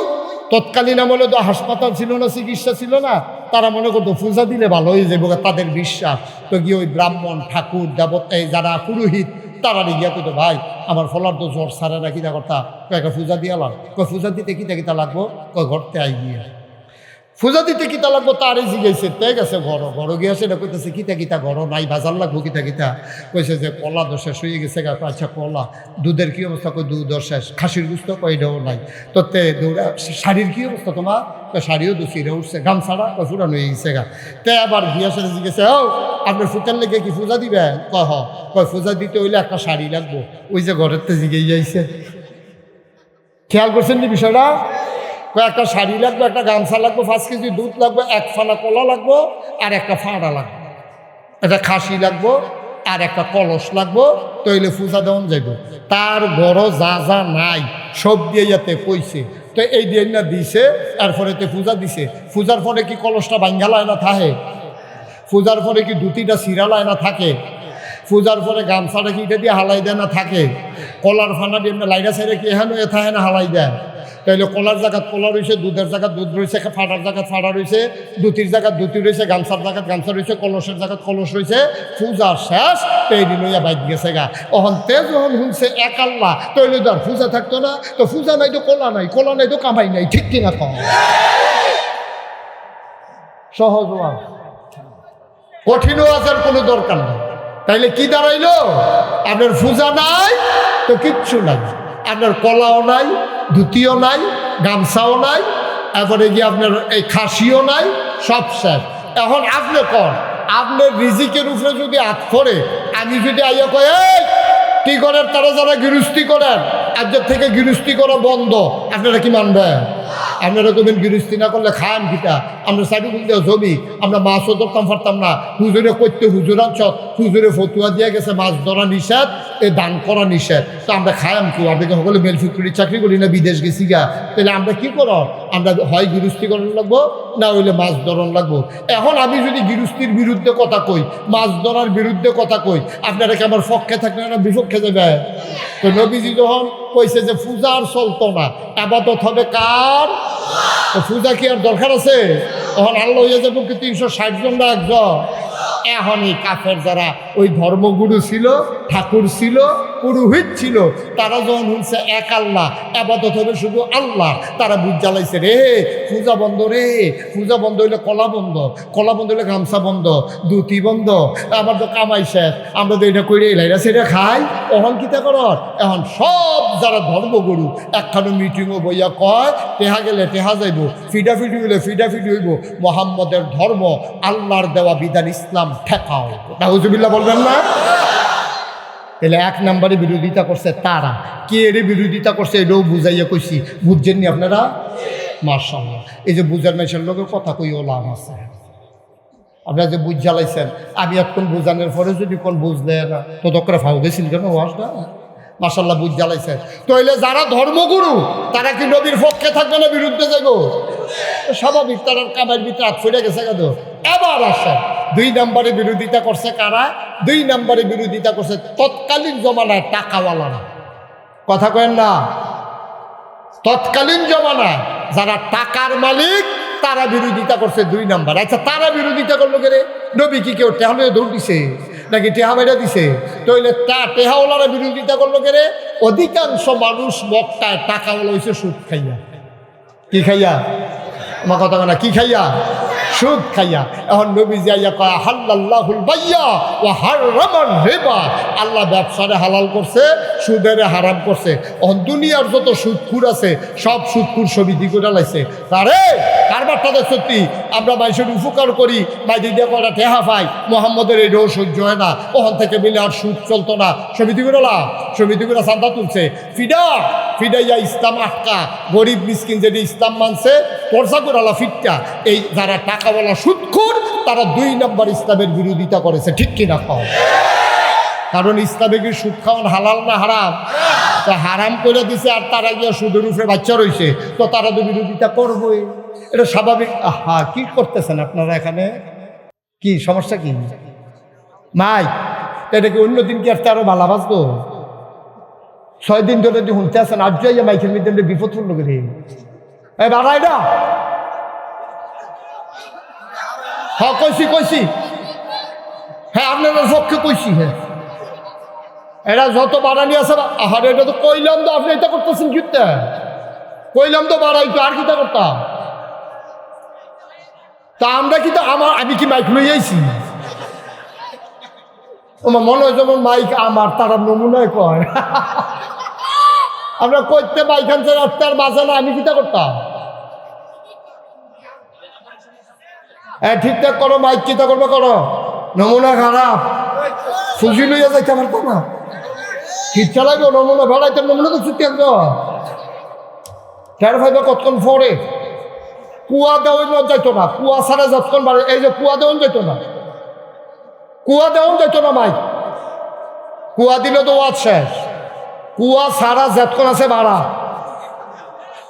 তৎকালীন আমলে তো হাসপাতাল ছিল না, চিকিৎসা ছিল না, তারা মনে করতো পূজা দিলে ভালো হয়ে যাবো, তাদের বিশ্বাস। তো গিয়ে ওই ব্রাহ্মণ, ঠাকুর, দেবতায় যারা পুরোহিত, তারা গিয়া কইতো, ভাই আমার ফলার তো জ্বর সারে না, কিতা করতা, একটা পূজা দিয়ে এলাম। কয় পূজা দিতে কিতা লাগবো, কয় ঘরতে আই গিয়া পূজা দিতে কিতা লাগবো, তারই জিগাইছে, তে গেছে ঘর গিয়া সেটা কইতেছে কিতা ঘর নাই, বাজার লাগবো কিতা কইছে যে কলা তো শেষ হয়ে গেছে গা। আচ্ছা কলা, দুধের কি অবস্থা, কই দুধ শেষ, খাসির গুস্ত কই এটাও নাই। তো তে শাড়ির কি অবস্থা তোমার, শাড়িও দুচিরে উঠছে, গামছাড়া কই ফুরানো হয়ে গেছে গা। তে আবার গিয়া সেটা জিজ্ঞেসে, ও আপনার ফুটার লেগে কি পূজা দিবেন, কয় পূজা দিতে হইলে একটা শাড়ি লাগবো। ওই যে ঘরের তে জিগেই যাইছে, খেয়াল করছেন নি বিষয়টা? একটা শাড়ি লাগবে, একটা গামছা লাগবে, 5 কেজি দুধ লাগবে, 1 ফানা কলা লাগবো, আর একটা ফাঁড়া লাগবে, একটা খাসি লাগবো, আর একটা কলস লাগবো। তইলে পূজা দেওয়ান যাইব। তার বড় যা যা নাই সব দিয়ে যাতে কইছে, তো এই দিয়ে না দিছে, এরপরে তো পূজা দিছে। পূজার পরে কি কলসটা ভাঙ্গালায় না থাকে? পূজার পরে কি দুটিটা সিরালায় না থাকে? পূজার পরে গামছাটা কি এটা দিয়ে হালাই দেয় না থাকে? কলার ফানা দিয়ে লাইরা সাইডে কি এখানে থাকে না হালাই দেয়? তাইলে কলার জায়গাত কলা রয়েছে, দুধের জায়গাত দুধ রয়েছে, ফাটার জায়গাত ফাটা রয়েছে, দুটির জায়গাত দুটি রয়েছে, গামছার জায়গাত গামছা রয়েছে, কলসের জায়গাত কলস রয়েছে। পূজা শেষ, তৈরি লইয়া বাইক গেছে গা। অহন তে যখন শুনছে এক আল্লাহ, তৈলে তো আর পূজা থাকতো না। তো পূজা নাই তো কলা নাই, কলা নাই তো কামাই নাই, ঠিক কিনা কম? সহজ ওয়াজ, কঠিন ওয়াজের কোনো দরকার নেই। তাইলে কি দাঁড়াইলো? আপনার পূজা নাই তো কিচ্ছু নাই, আপনার কলাও নাই, ধুতিও নাই, গামছাও নাই, এরপরে গিয়ে আপনার এই খাসিও নাই, সব শেষ। এখন আপনি কর, আপনার রিজিকের উপরে যদি হাত পড়ে, আমি যদি আইয়া কয় এই কি করেন, তারা যারা গৃহস্থী করেন আজকের থেকে গৃহস্থী করা বন্ধ, আপনারা কি মানবেন? আপনারা কবেন গৃহস্থী না করলে খান কিটা? আমরা সাইডুকুল দিয়ে জমি, আমরা মাছও ধরতাম পারতাম না, হুজুরে করতে হুজুর আনছত, হুজুরে ফতুয়া দিয়ে গেছে মাছ ধরা নিষেধ, এ দান করা নিষেধ, তো আমরা খায়াম কি? আমরা সকলে মেল ফ্যাক্টরির চাকরি করি না, বিদেশ গেছি গা, তাহলে আমরা কি করো? আমরা হয় গৃহস্থী করণ লাগবো, না হইলে মাছ ধরন লাগবো। এখন আমি যদি গৃহস্থীর বিরুদ্ধে কথা কই, মাছ ধরার বিরুদ্ধে কথা কই, আপনারা কি আমার পক্ষে থাকলে না বিপক্ষে যাবে? তো নবীজি যখন কইছে যে পূজা আর চলতো না, আবাদত হবে কার? তো পূজা কি আর দরকার আছে? তখন আল্লাহ হয়ে যাবো কি 360 জন না একজন? এখন এই কাফের যারা ওই ধর্মগুরু ছিল, ঠাকুর ছিল, পুরোহিত ছিল, তারা যখন শুনছে এক আল্লাহ, আবাদত হবে শুধু আল্লাহ, তারা বুঝ জ্বালাইছে, রে পূজা বন্ধ, রে পূজা বন্ধ হইলে কলা বন্ধ, কলা বন্ধ হইলে গামছা বন্ধ, ধুতি বন্ধ, আমার তো কামাই শেষ, আমরা তো এটা করে এলাইরা সেটা খাই। এখন কিতা কর? এখন সব যারা ধর্মগুরু একখানো মিটিংও বইয়া কয়, টেহা গেলে টেহা যাইব, ফিডাফিডি হইলে ফিডাফিডি হইব, মোহাম্মদের ধর্ম, আল্লাহর দেওয়া বিধান ইসলাম ঠেকাও। নাউজুবিল্লাহ বলবেন না? তাহলে 1 নম্বরে বিরোধিতা করছে তারা। কে এর বিরোধিতা করছে এটাও বুঝাইয়া কইছি, বুঝছেননি আপনারা? মাশাআল্লাহ, এই যে বুঝার মেশের লোকের কথা কইও লাভ আছে। আপনারা যে বুঝ জ্বালাইছেন, আমি এখন বুঝানোর পরে যদি কোন বুঝলেন তো দক্করে ফাউ গেছিল কেন ওয়াজটা? মাশাআল্লাহ বুঝ জ্বালাইছেন। তাইলে যারা ধর্মগুরু তারা কি নবীর পক্ষে থাকবে না বিরুদ্ধে যাইব? স্বাভাবিক, তার কামাইয়ের ভিতরে হাত ফিরে গেছে কেন? এবার আসে 2 নম্বরে বিরোধিতা করছে কারা? 2 নম্বরে বিরোধিতা করছে তৎকালীন জমানায় টাকাওয়ালারা। কথা কেন না? তৎকালীন জমানায় যারা টাকার মালিক তারা বিরোধিতা করছে 2 নম্বর। আচ্ছা, তারা বিরোধিতা করলো কে রে? নবী কি কেউ টেহা মেয়ে দৌড় দিছে নাকি টেহা মেয়েরা দিছে? তাইলে টেহাওয়ালারা বিরোধিতা করলো কে রে? অধিকাংশ মানুষ মক্কায় টাকাওয়ালা হয়েছে সুদ খাইয়া। কি খাইয়া? আমার কথা না, কি খাইয়া? সুদ খাইয়া। এখন নবী যাইয়া কয় হাল্লাল্লাহুল বাইয়া ওয়া হারামার রিবা, আল্লাহ ব্যবসারে হালাল করছে, সুদেরে হারাম করছে। এখন দুনিয়ার যত সুদখুর আছে সব সুদখুর সমিতি করে লাইছে। আরে কারবারটা সত্যি, আমরা মানুষের উপকার করি, বাইরে দিয়ে কয়টা টেহা পাই, মোহাম্মদের এটাও সহ্য হয় না, ওখান থেকে মিলে আর সুদ চলতো না, সমিতি করে লাভ, সমিতি করে চান্দা তুলছে। ফিডাইয়া ইসলাম আটকা, গরিব মিসকিন যেটি ইসলাম মানছে পর্সা করালা ফিটটা। এই যারা টাকাওয়ালা সুদখোর তারা 2 নম্বর ইসলামের বিরোধিতা করেছে, ঠিক কিনা খাও? কারণ ইসলামে কি সুদ খাওয়ান হালাল না হারাম? তা হারাম করে দিছে আর তারা গিয়ে সুদের উপরে বাচ্চা রয়েছে, তো তারা তো বিরোধিতা করবই, এটা স্বাভাবিক। আহা, কি করতেছেন আপনারা এখানে? কি সমস্যা? কি মাই এটা কি অন্যদিন কি আসতে আরো ভালো বাঁচতো? 6 দিন ধরে যদি শুনতে আসেন, আজ যাইয়া মাইকের মধ্যে বিপদ পূর্ণ করে এই বাড়াই না। হ্যাঁ কইছি, হ্যাঁ আপনাদের পক্ষে কইছি। হ্যাঁ এরা যত বাড়ানি আছে, আহার এটা তো কইলাম তো, আপনি এটা করতেছেন কিতে? কইলাম তো বাড়াইতো, আর কিতা করতাম? তা আমরা কি, আমি কি মাইক লই আইছি? আমার মনে হয় যেমন মাইক আমার, তারা নমুনায় কয় আমরা কইতে মাইক আনছে রাস্তার মাঝে না, আমি কিতা করতাম? হ্যাঁ ঠিকঠাক করো, মাইক কিতা করবে করো, নমুনা খারাপ, ফুজি লইয়া যাইতে পারতো না, ঠিক চালাইব নমুনা ভাড়াইতে, নমুনা তো ছুটি আনতো টের ভাইবে কতক্ষণ পরে। কুয়া দেওয়ান যাইতো না, কুয়া ছাড়া যতক্ষণ বাড়ে, এই যে কুয়া দেওয়ান যাইতো না, কুয়া দেওয়ান যাইতো না মাইক, কুয়া দিলে তো ওয়াজ শেষ, কুয়া ছাড়া যতক্ষণ আছে বাড়া।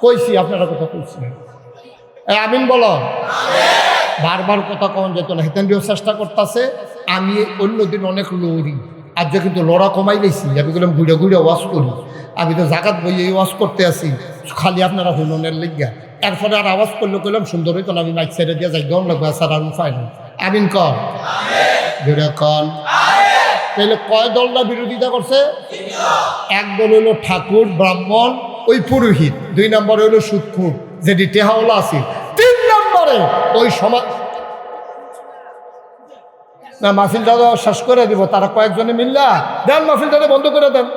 কইছি আপনারা কথা কইছি, আমিন বলো। বারবার কথা কম যেত না, হেতেন্দ্রীয় চেষ্টা করতেছে। আমি অন্যদিন অনেক লড়ি, আজ কিন্তু লড়া কমাই গেছি। আমি বললাম ঘুরে ঘুরে ওয়াশ করি, আমি তো জাগাত বইয়ে ওয়াশ করতে আসি, খালি আপনারা হুননের লিগা। এরপরে আর আওয়াজ করলে কইলাম সুন্দর হইতো না, আমি মাইক সাইডে দিয়ে যাই গম লাগবে, স্যার আর উপায় না। আমিন কন, ঘুরে কন। তাহলে কয় দলটা বিরোধিতা করছে? 1 দল হইল ঠাকুর ব্রাহ্মণ ওই পুরোহিত, 2 নম্বরে হইল সুদখোর যেটি টেহাওয়ালা আছে, 3 নম্বরে ওই সমাজ। না মাহফিলটা শেষ করে দিব, তারা কয়েকজনে মিল্লা দেন মাহফিলটারে বন্ধ করে দেন,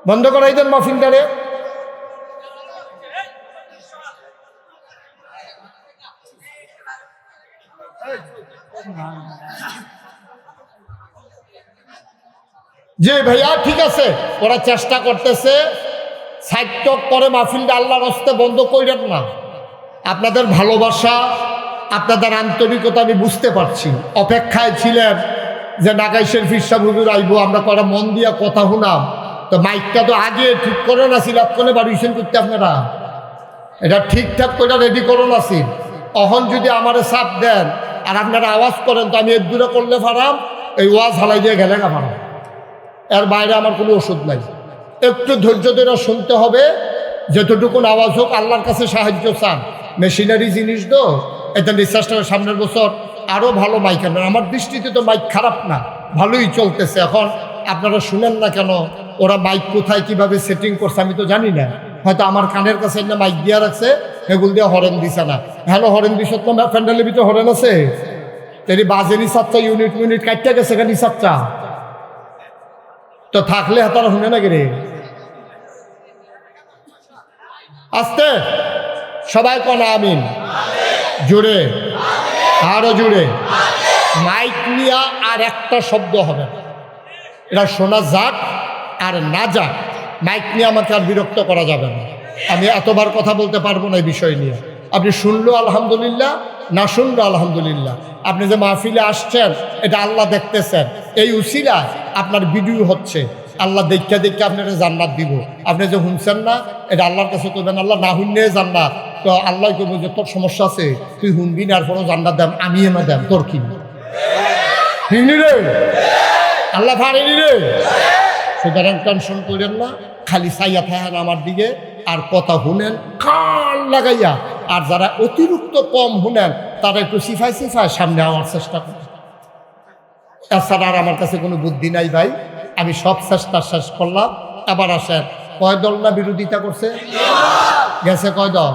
বন্ধ করাই দেন মাহফিলটারে। যে ভাইয়া ঠিক আছে, ওরা চেষ্টা করতেছে, সাইটক করে মাহফিলটা আল্লাহর হস্তে বন্ধ করেন না। আপনাদের ভালোবাসা, আপনাদের আন্তরিকতা আমি বুঝতে পারছি। অপেক্ষায় ছিলেন যে নাগাইশের ফিরসা হুজুর আইব, আমরা করা মন দিয়া কথা শুনাম। তো মাইকটা তো আগে ঠিক করে না ছিল, এতক্ষণে বাড়িছেন করতে আপনারা এটা ঠিকঠাক করে রেডি করো না ছিল। অহন যদি আমারে চাপ দেন আর আপনারা আওয়াজ করেন, তো আমি এর দূরে করলে পারাম, এই ওয়াজ হালাই দিয়ে গেলে না পারাম, এর বাইরে আমার কোনো ওষুধ নাই। একটু ধৈর্য ধরে শুনতে হবে, যতটুকুন আওয়াজ হোক আল্লাহর কাছে সাহায্য চান। মেশিনারি জিনিস তো, এটা নিঃশ্বাসটা সামনের বছর আরও ভালো মাইক আনবেন। আমার দৃষ্টিতে তো মাইক খারাপ না, ভালোই চলতেছে। এখন আপনারা শুনেন না কেন? ওরা মাইক কোথায় কিভাবে সেটিং করছে আমি তো জানি না, হয়তো আমার কানের কাছে না মাইক দিয়া রাখছে, এগুলো দিয়ে হরেন দিছে না। হ্যালো হরেন দিস তো প্যান্ডেলের ভিতরে হরেন আছে, তেরি বাজেনি 7টা ইউনিট কাটতে গেছে, এখানে 7টা তো থাকলে তারা শুনে না রে। আস্তে সবাই কনা আমিন, জুড়ে আরো জুড়ে। মাইক নিয়ে আর একটা শব্দ হবে, এটা শোনা যাক আর না যাক, মাইক নিয়ে আমাকে আর বিরক্ত করা যাবে না। আমি এতবার কথা বলতে পারবো না এই বিষয় নিয়ে। আপনি শুনলো আলহামদুলিল্লাহ, না শুনলো আলহামদুলিল্লাহ। আপনি যে মাহফিলে আসছেন এটা আল্লাহ দেখতেছেন, এই উসিলা আপনার ভিডিও হচ্ছে, আল্লাহ দেখতে দেখতে আপনারা জান্নাত দিব। আপনি যে শুনছেন না, এটা আল্লাহর কাছে করবেন, আল্লাহ না শুনলে জান্নাত, তো আল্লাহ করবো যে তোর সমস্যা আছে, তুই শুনবি না, আর পরও জান্নাত দেন, আমি এনে দেন, তোর কি রে আল্লাহ পারেনি রে। সুতরাং টেনশন করেন না, খালি চাইয়া থাকেন আমার দিকে আর কথা শুনেন কান লাগাইয়া। আর যারা অতিরিক্ত কম শুনেন তারা একটু সিফাই সামনে আওয়ার চেষ্টা করেন। এছাড়া আর আমার কাছে কোনো বুদ্ধি নাই ভাই, আমি সব চেষ্টা শেষ করলাম। এবার আসেন, কয় দল না বিরোধিতা করছে? গেছে কয় দল?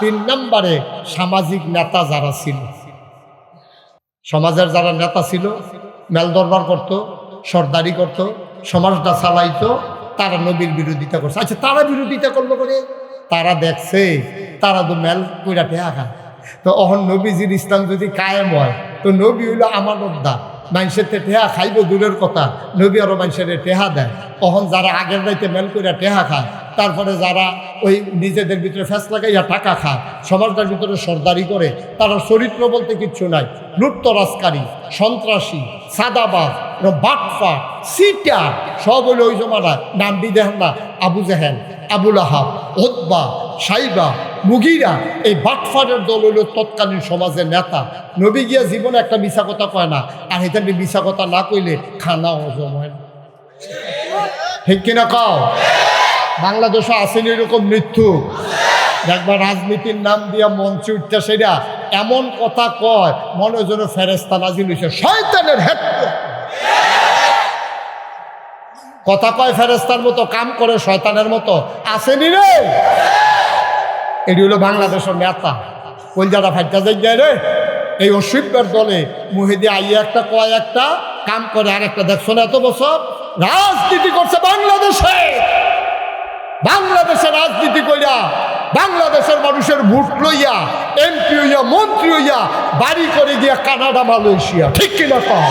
3 নম্বরে সামাজিক নেতা যারা ছিল, সমাজের যারা নেতা ছিল, মেল দরবার করতো, সর্দারি করতো, সমাজটা চালাইতো, তারা নবীর বিরোধিতা করছে। আচ্ছা, তারা বিরোধিতা করলো করে তারা দেখছে তারা তো মেল কইরা টেহা খায়। তো অহন নবীজির ইসলাম যদি কায়েম হয়, তো নবী হইল আমানতদার, মানুষের টেহা খাইব দূরের কথা, নবী আরো মানুষের টেহা দেয়। অহন যারা আগের রাইতে মেল কইরা টেহা খায়, তারপরে যারা ওই নিজেদের ভিতরে ফ্যাস লাগাইয়া টাকা খায়, সমাজটার ভিতরে সর্দারি করে, তারা চরিত্র বলতে কিচ্ছু নাই, লুটতরাজকারী, সন্ত্রাসী, সাদাবাজ, বাটফা, সিটার, সব হইল ওই জমানায়। নাম দিয়ে দেখেন না, আবু জেহেল, আবুল আহাব, ওতবা, সাইবা, মুগিরা, এই বাটফারের দল হইল তৎকালীন সমাজের নেতা। নবী গিয়া জীবনে একটা মিশা কথা কয় না, আর এটা মিশা কথা না কইলে খানা হজম হয় না। ঠিক কিনা কও? বাংলাদেশে আসেনি এরকম মৃত্যু, দেখবা রাজনীতির নাম দিয়া মঞ্চে উঠতে সেটা এমন কথা কয় মনে যেন ফেরেস্তা নাজিল হইছে, শয়তানের হেড কথা কয়, ফেরেস্তার মতো কাম করে শয়তানের মতো। আসেনি রে, এটি হলো বাংলাদেশের নেতা। কলজাটা ফাইটা যাই রে, এই অসভ্যের দলে মুহিদি আইয়া একটা কয় একটা, কাম করে আর একটা। দেখছো না এত বছর রাজনীতি করছে বাংলাদেশে, বাংলাদেশে রাজনীতি কইরা বাংলাদেশের মানুষের ভোট লইয়া, এমপি হইয়া, মন্ত্রী হইয়া, বাড়ি করে গিয়া কানাডা, মালয়েশিয়া। ঠিক কিনা কও?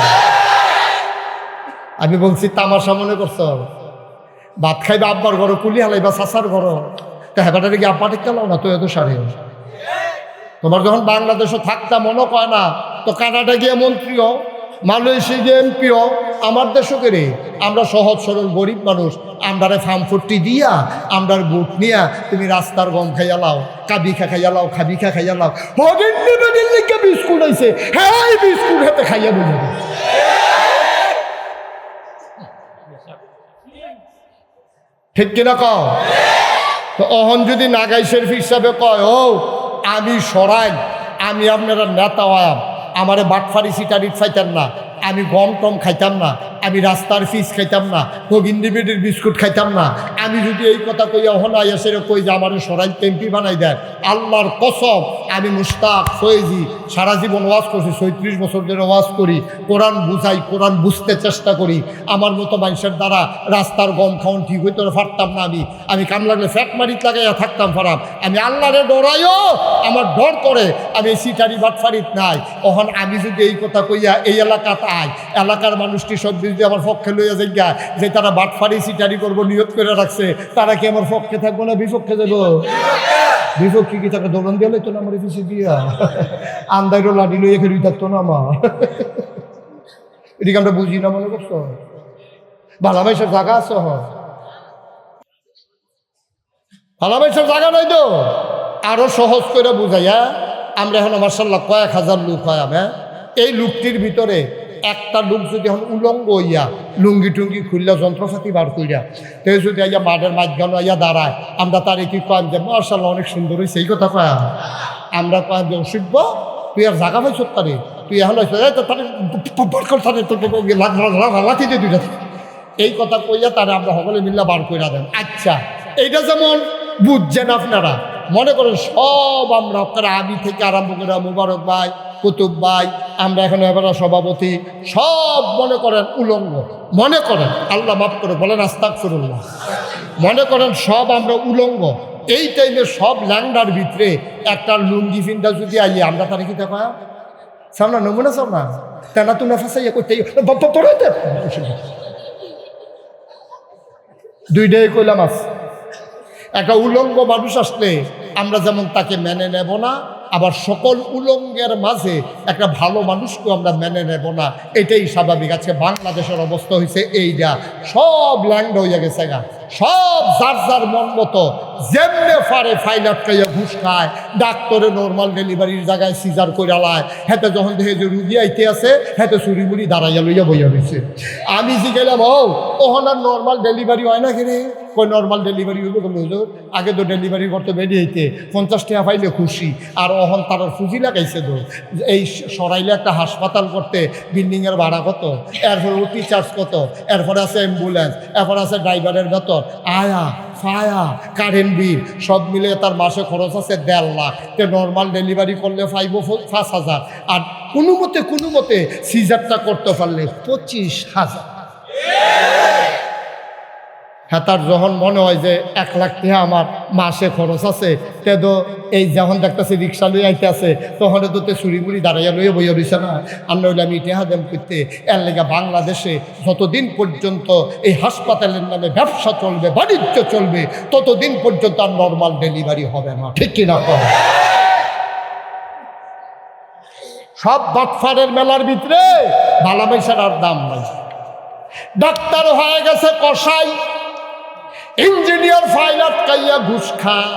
আমি বলছি তামাশা মনে করছো? ভাত খাইবা আব্বার ঘর, কুলি হালাইবা চাচার ঘর, তো হেবাটারে গিয়ে আব্বা ঠিক চালাও না তো এত সারে। তোমার যখন বাংলাদেশে থাকতা মনে কয় না, তো কানাডা গিয়ে মন্ত্রী হও, মালয়েশিয়া গিয়ে এমপি হও। আমার দেশও কেড়ে আমরা সহজ সরল গরিব মানুষ, আমরারে ফার্মফুটি দিয়া, আমরার বুট নিয়া তুমি রাস্তার গম খাইয়া লাও, কাবি খা খাইয়া লাও, খাবি খা খাইয়া লাও। বিস্কুট আইছে, হ্যাঁ বিস্কুট হাতে খাইয়া বলি। ঠিক কিনা কও? তো অহন যদি নাগাই শরীফ হিসাবে কয়, ও আমি সরাই, আমি আপনারা নেতা হয়াম, আমারে বাটফারি সিটারি খাইতাম না, আমি গম টম খাইতাম না, আমি রাস্তার ফিস খাইতাম না, গোবিন্দিবিডির বিস্কুট খাইতাম না, আমি যদি এই কথা কইয়া হনাই এসে কই যে আমার সরাই এমপি বানাই দেয়, আল্লাহর কসম আমি মুস্তাক ফয়েজি সারা জীবন ওয়াজ করছি, 36 বছর ধরে ওয়াজ করি, কোরআন বুঝাই, কোরআন বুঝতে চেষ্টা করি। আমার মতো মানুষের দ্বারা রাস্তার গম খাওয়ান ঠিক হইতে পারতাম না। আমি কাম লাগলে ফ্যাট মারিত লাগাইয়া থাকতাম ফারাম। আমি আল্লাহরে ডরাইও, আমার ডর করে আমি এই সিটারি বাটফারিত নাই। ওখান আমি যদি এই কথা কইয়া এই এলাকাতে আই, এলাকার মানুষটি সব যদি আমার পক্ষে লইয়া যাইগা যে তারা বাটফারি সিটারি করবো নিয়ত করে রাখছে, তারা কি আমার পক্ষে থাকবো না বিপক্ষে যাবো? বিপক্ষে কি তাকে দোলন দিয়ে লইতো না আমার পিছিয়ে দিয়া, আন্দাইরও লাঠি লইয়া খেলি থাকতো না আমার। এদিকে আমরা বুঝি না মনে করছো? ভালাবাইসের জায়গা আছে, ভালাবাইসের জায়গা নাই তো আরো সহজ করে বুঝাইয়া আমরা এখন মার্শাল্লাহ কয়েক হাজার লোক হয়। আমি এই লোকটির ভিতরে একটা লোক যদি এখন উলঙ্গ হইয়া লুঙ্গি টুঙ্গি খুললা যন্ত্রপাতি বার করিয়া তো যদি আইয়া মাঠের মাঝখানে আইয়া দাঁড়ায়, আমরা তারে কি কয়াম যে মার্শাল্লাহ অনেক সুন্দর হয়েছে, এই কথা কয়া আমরা কয়াম যে অসিব্য তুই আর জায়গা পাইছ তারে, তুই এখন লাঠি দিয়ে দুইটা, এই কথা কইয়া তারে আমরা সকলে মিল্লা বার কইরা দেন। আচ্ছা, এইটা যেমন বুঝছেন আপনারা, মনে করেন সব আমরা আপনারা আমি থেকে আরম্ভ করে মুবারক ভাই, কুতুব ভাই, আমরা এখন এবার সভাপতি, সব মনে করেন উলঙ্গ, মনে করেন আল্লাহ মাফ করে বলেন আস্তাগফিরুল্লাহ, মনে করেন সব আমরা উলঙ্গ। এই টাইমে সব ল্যাংডার ভিতরে একটা লুঙ্গি ফিনটা যদি আইয়ে আমরা তারা কি দেখা সামনা নমুনা সামনা তেনা তুনা ফাঁসাইয়া করতে দুইটাই কইলাম আছে। একটা উলঙ্গ মানুষ আসলে আমরা যেমন তাকে মেনে নেব না, আবার সকল উলঙ্গের মাঝে একটা ভালো মানুষকেও আমরা মেনে নেব না, এটাই স্বাভাবিক। আছে বাংলাদেশের অবস্থা হয়েছে এইটা, সব ল্যান্ড হয়ে গেছে গা, সব যার যার মন মতো যেমনে পারে ফাইল আটকাইয়া ঘুষ খায়, ডাক্তারে নর্মাল ডেলিভারির জায়গায় সিজার করে আলায়, হেতে যখন দেখে যে রুগী আইতে আছে হেতে চুরি মুড়ি দাঁড়াইয়া লইয়া বইয়া রয়েছে। আমি জিগেলাম ওহন আর নর্মাল ডেলিভারি হয় না কিনে, কই নর্মাল ডেলিভারি হইব হুজুর, আগে তো ডেলিভারি করতে বেরিয়েছে 50 টাকা পাইলে খুশি, আর অহন তার ফুজি লাগাইছে তো এই সরাইলে একটা হাসপাতাল করতে বিল্ডিংয়ের ভাড়া কত, এরপরে ওটি চার্জ কত, এরপরে আছে অ্যাম্বুলেন্স, এরপরে আছে ড্রাইভারের বেতন, আয়া ফায়া, কারেন্ট বিল সব মিলে তার মাসে খরচ আছে 1.5 লাখ। তো নর্মাল ডেলিভারি করলে 5,000, আর কোনো মতে সিজারটা করতে পারলে 25,000। হ্যাঁ, তার যখন মনে হয় যে 1 লাখ টাকা আমার মাসে খরচ আছে, তে তো এই যখন দেখতেছে রিক্সা লই আইতে আছে, তখন তো চুরি মুড়ি দাঁড়াইয়া লইয়া বইয়া রইছে না। আর নইলে আমি টেহা দেম করতে এর লেগে বাংলাদেশে যতদিন পর্যন্ত এই হাসপাতালের নামে ব্যবসা চলবে, বাণিজ্য চলবে, ততদিন পর্যন্ত আর নর্মাল ডেলিভারি হবে না। ঠিক কিনা? সব বাটফারের মেলার ভিতরে ভালো পয়সার আর দাম নাই। ডাক্তার হয়ে গেছে কসাই, ইঞ্জিনিয়ার ফাইল আটকাইয়া ঘুষ খায়,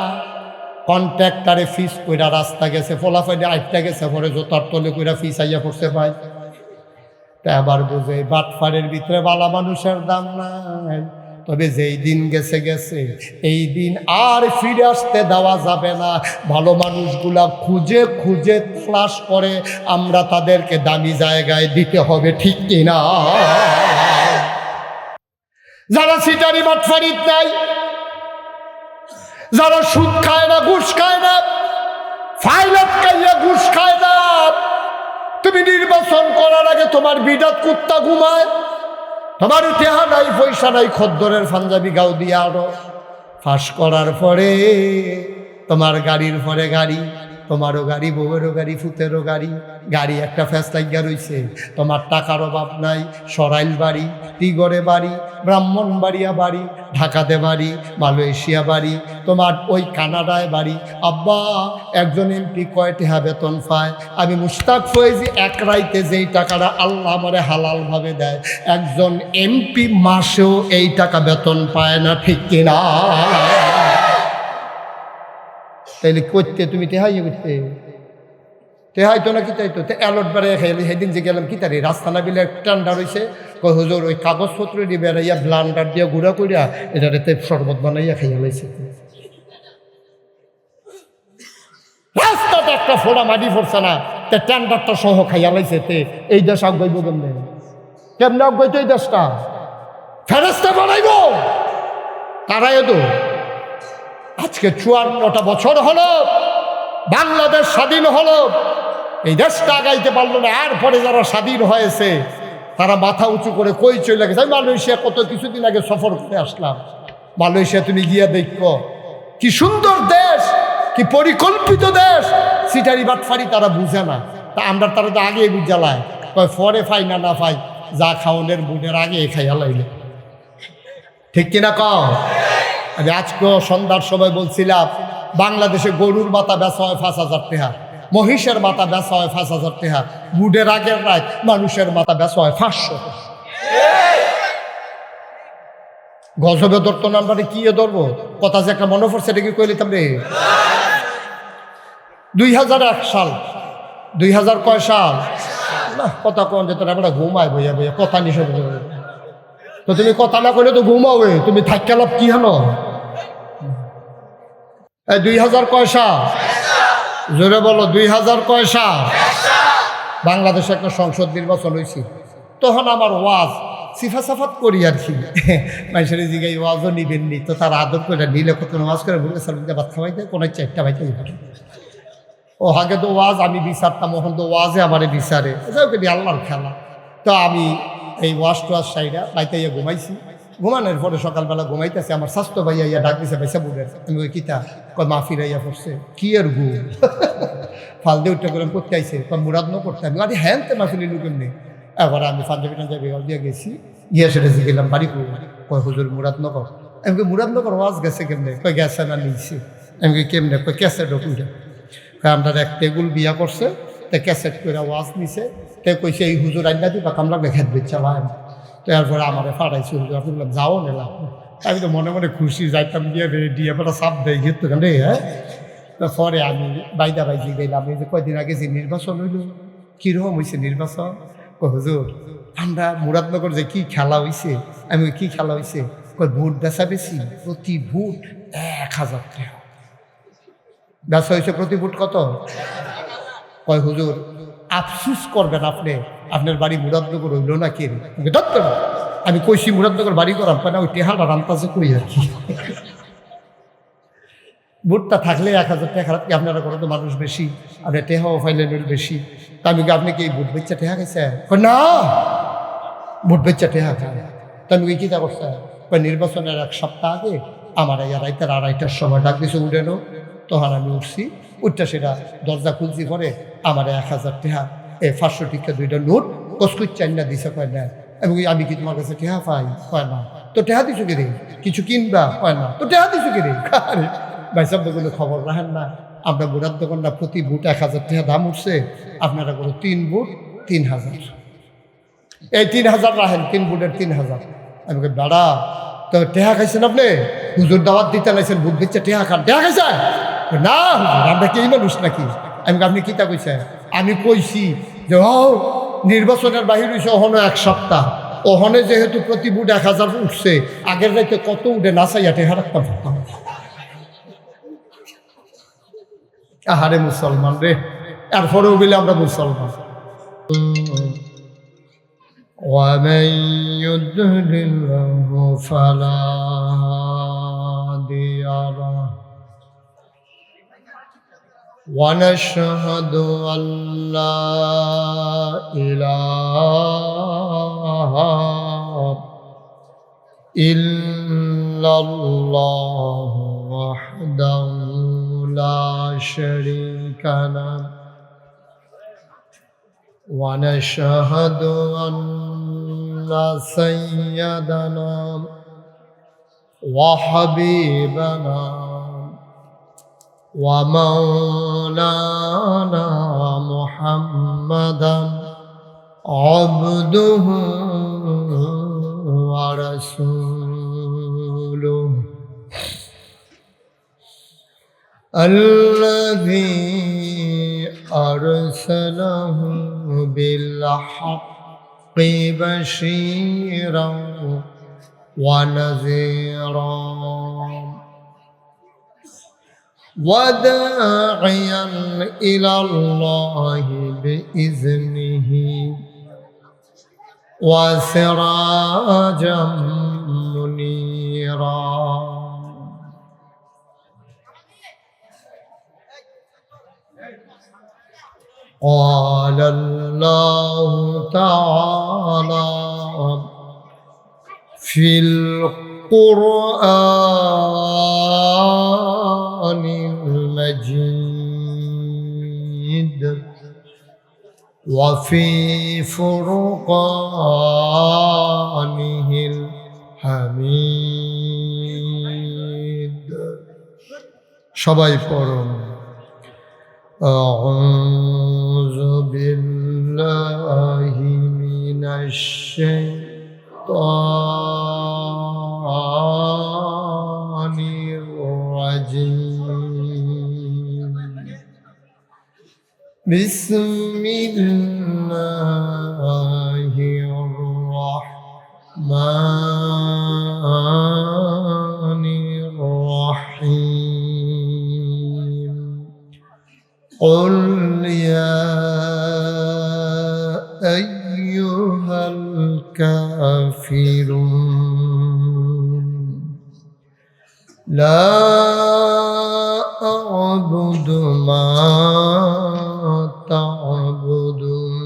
কন্ট্রাক্টারে ফিস কইরা রাস্তা গেছে, ফলাফাইলে আটটা গেছে, পরে জোতার তলে কইরা ফিস আইয়া পড়ছে ভাই। তা আবার বুঝে বাটফারের ভিতরে ভালো মানুষের দাম নাই। তবে যেই দিন গেছে এই দিন আর ফিরে আসতে দেওয়া যাবে না। ভালো মানুষগুলা খুঁজে খুঁজে তালাশ করে আমরা তাদেরকে দামি জায়গায় দিতে হবে। ঠিক কিনা? যারা সিটারি বাটফারিত নাই, যারা সুদ খায় না, ঘুষ খায় না, ফাইল আটকাইয়া ঘুষ খায় না, তুমি নির্বাচন করার আগে তোমার বিডাত কুত্তা ঘুমায়, তোমার টেহা নাই, পয়সা নাই, খদ্দরের পাঞ্জাবি গাও দিয়া আরো ফাঁস করার পরে তোমার গাড়ির পরে গাড়ি, তোমারও গাড়ি, বউয়েরও গাড়ি, ফুতেরও গাড়ি, গাড়ি একটা ফ্যাস লাগিয়া রইছে। তোমার টাকার অভাব নাই, সরাইল বাড়ি, টিগরে বাড়ি, ব্রাহ্মণবাড়িয়া বাড়ি, ঢাকাতে বাড়ি, মালয়েশিয়া বাড়ি, তোমার ওই কানাডায় বাড়ি। আব্বা, একজন এমপি কয় টাকা বেতন পায়? আমি মুশতাক ফয়েজি এক রাইতে যেই টাকাটা আল্লাহ আমারে হালালভাবে দেয়, একজন এমপি মাসেও এই টাকা বেতন পায় না। ঠিক কিনা? তাইলে করতে তুমি টেহাই করতে টেহাই তো না কি তাই তো অ্যালট বেড়াইয়া খাইলি। সেদিন যে গেলাম কি তারি রাস্তা না বিলে ঠান্ডা রয়েছে, কই হুজুর ওই কাগজপত্র দিয়ে বেড়াইয়া ব্লান্ডার দিয়ে গুঁড়া করিয়া এটাতে শরবত বানাইয়া খাইয়া লাইছে। রাস্তাতে একটা ফোড়া মাটি পড়ছে না, তে টেন্ডারটা সহ খাইয়া লাইছে। তে এই দেশ আগাইব কেমনে? কেমনে আগাইতো এই দেশটা? ফেরেস্তা বানাইব তারাই তো। আজকে 54টা বছর হলো বাংলাদেশ স্বাধীন হলো, এই দেশটা আগাইতে পারলো না। আর পরে যারা স্বাধীন হয়েছে তারা মাথা উঁচু করে কই চলে গেছে। আমি মালয়েশিয়া কত কিছুদিন আগে সফর করে আসলাম। মালয়েশিয়া তুমি গিয়া দেখো কি সুন্দর দেশ, কি পরিকল্পিত দেশ। সিটারি বাটফারি তারা বুঝে না, তা আমরা তারা তো আগে বুঝালায়, কয় পরে ফাই না ফাই, যা খাওয়ানোর বুনের আগে খাইয়া লাইলে। ঠিক কিনা কও? আমি আজকেও সন্ধ্যার সময় বলছিলাম, বাংলাদেশে গরুর মাথা বেচা হয় 5,000 টাকা, মহিষের মাথা বেচা হয় 5,000 টাকা, বুডের আগের রাত মানুষের মাথা বেচা হয় 500। গজবে ধরতো না, আমরা কি ধরবো? কথা যে একটা মনে পড়ছে, এটা কি কইলে তামরে 2001 সাল, 2000 কয় সাল না, কথা কন যে তোরা আমরা ঘুমাই বইয়া বইয়া কথা নিষেধ। তো তুমি কথা না কইলে তো ঘুমাবে, তুমি থাকা লাভ কি হলো? 2000 কয় সাল? জোরে বলো, 2000 কয় সাল? বাংলাদেশে একটা সংসদ নির্বাচন হয়েছে। তখন আমার ওয়াজ সিফা সাফাত করি আর কি, মানুষের জিগাই ওয়াজও নিবেননি, তো তার আদর করে নিলে কত নামাজ করে বলে সালকে ভাত খাওয়াইতে কোনো 4টা ভাইতে। ও আগে তো ওয়াজ আমি বিচারতাম, ওখান তো ওয়াজে আমারে বিচারে, আল্লাহর খেলা। তো আমি এই ওয়াজ টোয়াজ সাইডা বাইতে ঘুমাইছি। ঘুমানোর পরে সকালবেলা ঘুমাইতেছে, আমার স্বাস্থ্য ভাইয়া ইয়া ডাক দিছে, ভাইসা বুড়ের। আমি ওই কিতা কয় মাফির ইয়া পড়ছে কি আর ঘু ফালদে উঠে গেলাম করতে আইসে, কয় মুরাদ ন করতে। আমি আরে হ্যাঁ তে মাফিলি লুকেন নেই। এবার আমি পাঞ্জাবি টাঞ্জাবি দিয়ে গেছি, গিয়ে সেটা গেলাম বাড়ি কয় হুজুর মুরাদনগর। আমি কই মুরাদনগর ওয়াজ গেছে কেমনে? কয় গেছে না নিয়েছি। আমি কই কেমনে? কয় ক্যাসেট ঢুকুইটা। আমরা এক টেগুল বিয়া করছে, তে ক্যাসেট করে ওয়াজ নিছে। তে কইছে এই হুজুর আইনা দিবা কামলা খেত বেচালাম। তো এরপরে আমার ফাটাইছে হুজুর, আমি বললাম যাও নেলাম। আমি তো মনে মনে খুশি, যাইতাম গিয়ে রেডি এবার সাপ দেয় ঘিরত রে। হ্যাঁ, তো পরে আমি বাইদা বাইজি গেলাম। এই যে কয়দিন আগে যে নির্বাচন হইল, কীরকম হয়েছে নির্বাচন? কই হুজুর আমরা মুরাদনগর যে কি খেলা হয়েছে। আমি কি খেলা হয়েছে? কই ভোট বেচা বেশি, প্রতি ভোট 1000 টাকা বেচা হয়েছে। প্রতি ভোট কত? কয় হুজুর আফসুস করবেন আপনি, আপনার বাড়ি মুরাদনগর হইল না কে? আমি কইছি মুরাদনগর বাড়ি করাম, কেন ওই টেহাটা রান্তাছে কই আর কি। বুটটা থাকলে 1000 টাকা খারাপ কি আপনারা করে তো মানুষ বেশি, আপনি টেহাও ফাইলেন বেশি, তা আমি আপনি কি বুট বেচা টেহা খাইছে? না, বুট বেচা টেহা খায়। তা আমি কি চিন্তা করছে, নির্বাচনের 1 সপ্তাহ আগে আমার রাইতের 2:30টার সময় ডাক দিছে উঠেনো, তখন আমি উঠছি, উঠটা সেটা দরজা খুলছি পরে আমার 1000 টাকা 500 টিকা 2টা নোট কসকু চাইনা দিছে, কয় না। এবং আমি কি তোমার কাছে টেহা পাই? কয় না। তো টেহা দিছো কি রে? কিছু কিনবা? কয় না। তো টেহা দিছো কি রে? ভাই সব কোনো খবর রাখেন না, আপনার বুড়ার দোকান না, প্রতি বুট 1000 টাকা দাম উঠছে, আপনারা কোনো 3 বুট 3000, এই 3000 রাখেন, 3 বুটের 3000। আমি বেড়া তো টেহা খাইছেন আপনি? হুজুর দাওয়াত দিতে লাইছেন, বুট দিচ্ছে টেহা খান, টেহা খাইছে না? হুজুর আমরা কি এই মানুষ নাকি? আমি আপনি কিতা কইছেন? আমি কইছি যে নির্বাচনের বাহির হয়েছে ওহনো 1 সপ্তাহ, ওহনে যেহেতু প্রতি বুট 1000 উঠছে, আগের রাইতে কত উঠে নাচাইয়া টেহা রাখতাম। আহারে মুসলমান রে, এরপরেও বলে আমরা মুসলমান। ومن يضلله فلا هادي له ونشهد أن لا إله إلا الله وحده لا شريك له ونشهد أن سيدنا وحبيبنا ومولانا محمدا عبده ورسوله الذي أرسله بالحق بشيرا ونذيرا وداعيا إلى الله بإذنه وسراجا منيرا. قال الله تعالى في القرآن المجيد وفي فرقانه الحميد. সবাই পড়ুন أعوذ بالله من الشيطان الرجيم. بسم الله الرحمن الرحيم. قل يا أيها الكافرون لا أعبد ما تعبدون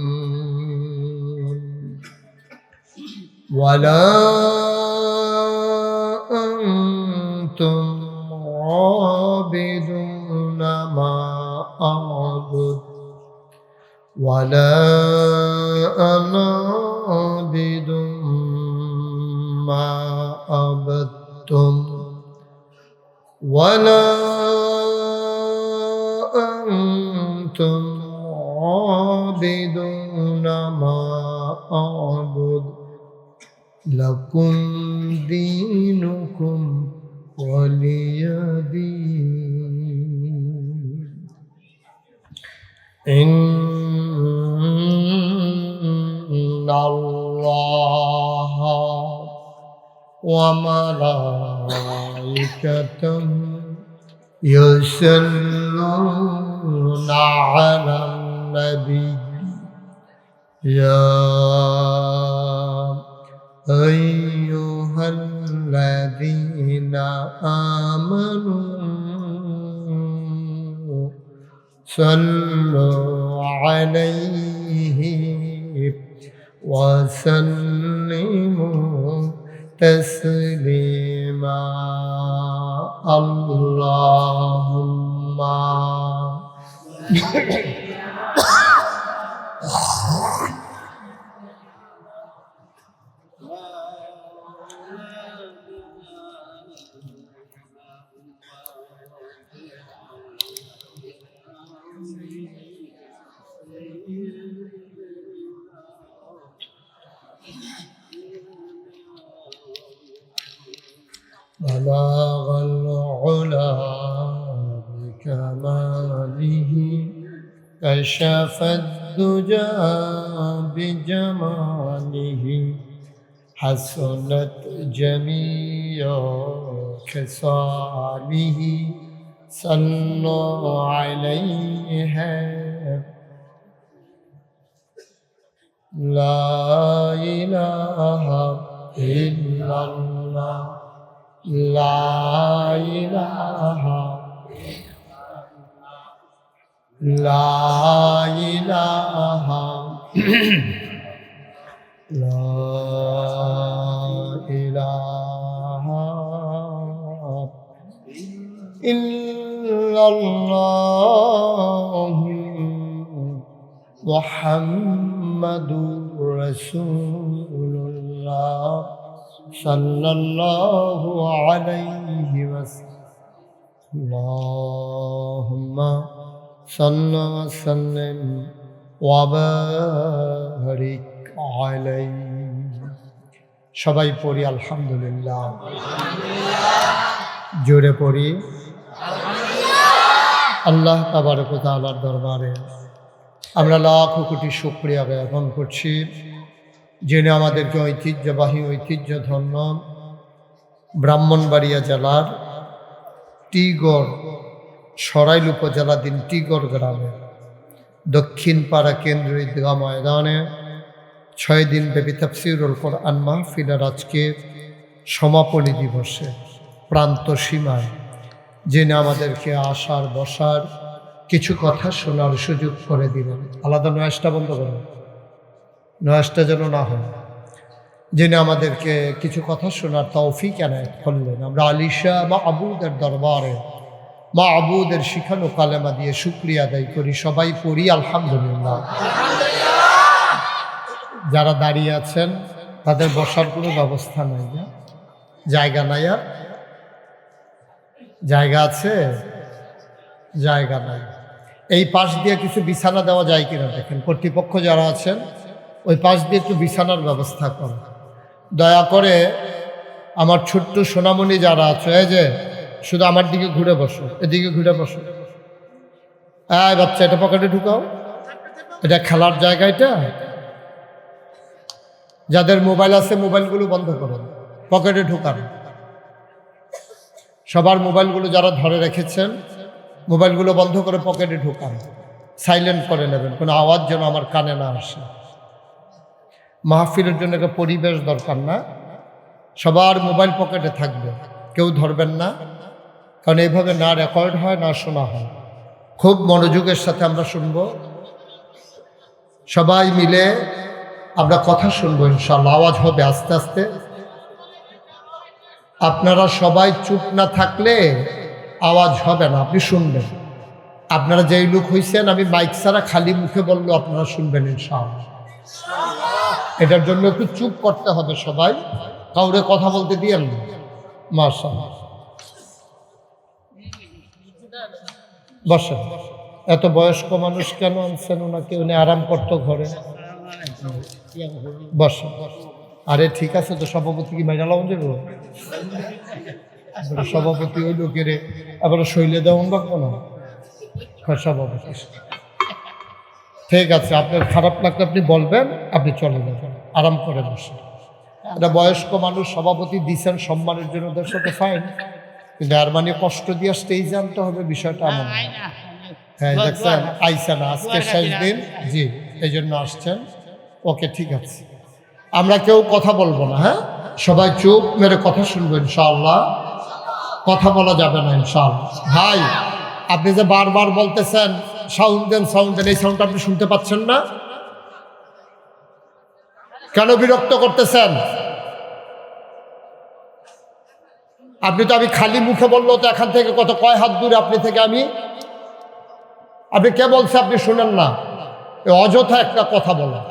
ولا أنتم عابدون ما أعبد ولا أنا عابد ما عبدتم ولا أنتم عابدون ما أعبد لكم دينكم ولي دين. إن الله وملائكته يصلون على النبي يا أيها الذين آمنوا صلوا عليه وسلموا تسليما اللهم بلغ العلا بكماله كشف الدجى بجماله حسنت جميع خصاله صلوا عليه لا إله إلا الله لا إله لا إله لا إله إلا الله محمد رسول الله صلى الله عليه وسلم اللهم صل وسلم وبارك عليه সবাই পড়ি আলহামদুলিল্লাহ জোরে পড়ি আল্লাহ তাবারক ওয়া তাআলার দরবারে আমরা লাখ কোটি শুকরিয়া জ্ঞাপন করছি যিনি আমাদেরকে ঐতিহ্যধন্য ব্রাহ্মণবাড়িয়া জেলার টিগড় সরাইল উপজেলাধীন টিগড় গ্রামে দক্ষিণ পাড়া কেন্দ্রীয় ঈদগাহ ময়দানে 6 দিন ব্যাপী তাফসীরুল কোরআন মাহফিলের আজকে সমাপনী দিবসে প্রান্ত সীমায় যিনি আমাদেরকে আসার বসার কিছু কথা শোনার সুযোগ করে দিলেন। আলাদা নয়েজটা বন্ধ করুন, নয়েজটা যেন না হয়। যিনি আমাদেরকে কিছু কথা শোনার তৌফিক এনায়েত করলেন। আমরা আলিশা মাহবুদের দরবারে মাহবুদের শিখানো কালেমা দিয়ে শুকরিয়া আদায় করি। সবাই পড়ি আলহামদুলিল্লাহ। যারা দাঁড়িয়ে আছেন তাদের বসার কোনো ব্যবস্থা নাই, না জায়গা নাই, আর জায়গা আছে? জায়গা নাই। এই পাশ দিয়ে কিছু বিছানা দেওয়া যায় কিনা দেখেন, কর্তৃপক্ষ যারা আছেন ওই পাশ দিয়ে একটু বিছানার ব্যবস্থা করুন দয়া করে। আমার ছোট্ট সোনামণি যারা আছে, এই যে শুধু আমার দিকে ঘুরে বসো, এদিকে ঘুরে বসো। বাচ্চা এটা পকেটে ঢুকাও, এটা খেলার জায়গা। এটা যাদের মোবাইল আছে মোবাইলগুলো বন্ধ করুন, পকেটে ঢুকান। সবার মোবাইলগুলো যারা ধরে রেখেছেন মোবাইলগুলো বন্ধ করে পকেটে ঢুকান, সাইলেন্ট করে নেবেন, কোনো আওয়াজ যেন আমার কানে না আসে। মাহফিলের জন্য একটা পরিবেশ দরকার, না? সবার মোবাইল পকেটে থাকবে, কেউ ধরবেন না, কারণ এইভাবে না রেকর্ড হয় না শোনা হয়। খুব মনোযোগের সাথে আমরা শুনবো, সবাই মিলে আমরা কথা শুনবো ইনশাআল্লাহ। আওয়াজ হবে আস্তে আস্তে। আপনারা সবাই চুপ না থাকলে আওয়াজ হবে না, আপনি শুনবেন। আপনারা যেই লোক হইছেন, আমি মাইক ছাড়া খালি মুখে বললেও আপনারা শুনবেন ইনশাআল্লাহ। এটার জন্য একটু চুপ করতে হবে সবাই, কাউরে কথা বলতে দিয়েন না। মাশাআল্লাহ, বসেন। এত বয়স্ক মানুষ কেন আনছেন ওনাকে? উনি আরাম করতো ঘরে। বসেন। আরে ঠিক আছে তো, সভাপতি কি মেঘা লাউন যাবো? সভাপতি ওই লোকের আবার শৈলে দেওয়া লাগবো না। সভাপতি ঠিক আছে, আপনার খারাপ লাগলে আপনি বলবেন, আপনি চলে যাবেন, আরাম করে বসেন। একটা বয়স্ক মানুষ সভাপতি দিচ্ছেন সম্মানের জন্য, ওদের সাথে ফাইন, কিন্তু আর মানে কষ্ট দিয়ে স্টেজে আনতে হবে, বিষয়টা এমন। হ্যাঁ দেখছেন, আইসা না, আজকে শেষ দিন, জি এই জন্য আসছেন। ওকে ঠিক আছে, আমরা কেউ কথা বলবো না। হ্যাঁ, সবাই চুপ মেরে কথা শুনবো ইনশাআল্লাহ। কথা বলা যাবে না ইনশাআল্লাহ। ভাই আপনি যে বারবার বলতেছেন সাউন্ড দেন, এই সাউন্ড আপনি শুনতে পাচ্ছেন না? কেন বিরক্ত করতেছেন? আপনি তো, আমি খালি মুখে বললো তো এখান থেকে কয় হাত দূরে আপনি থেকে আমি? আপনি কে বলছে আপনি শুনেন না? অযথা একটা কথা বলা,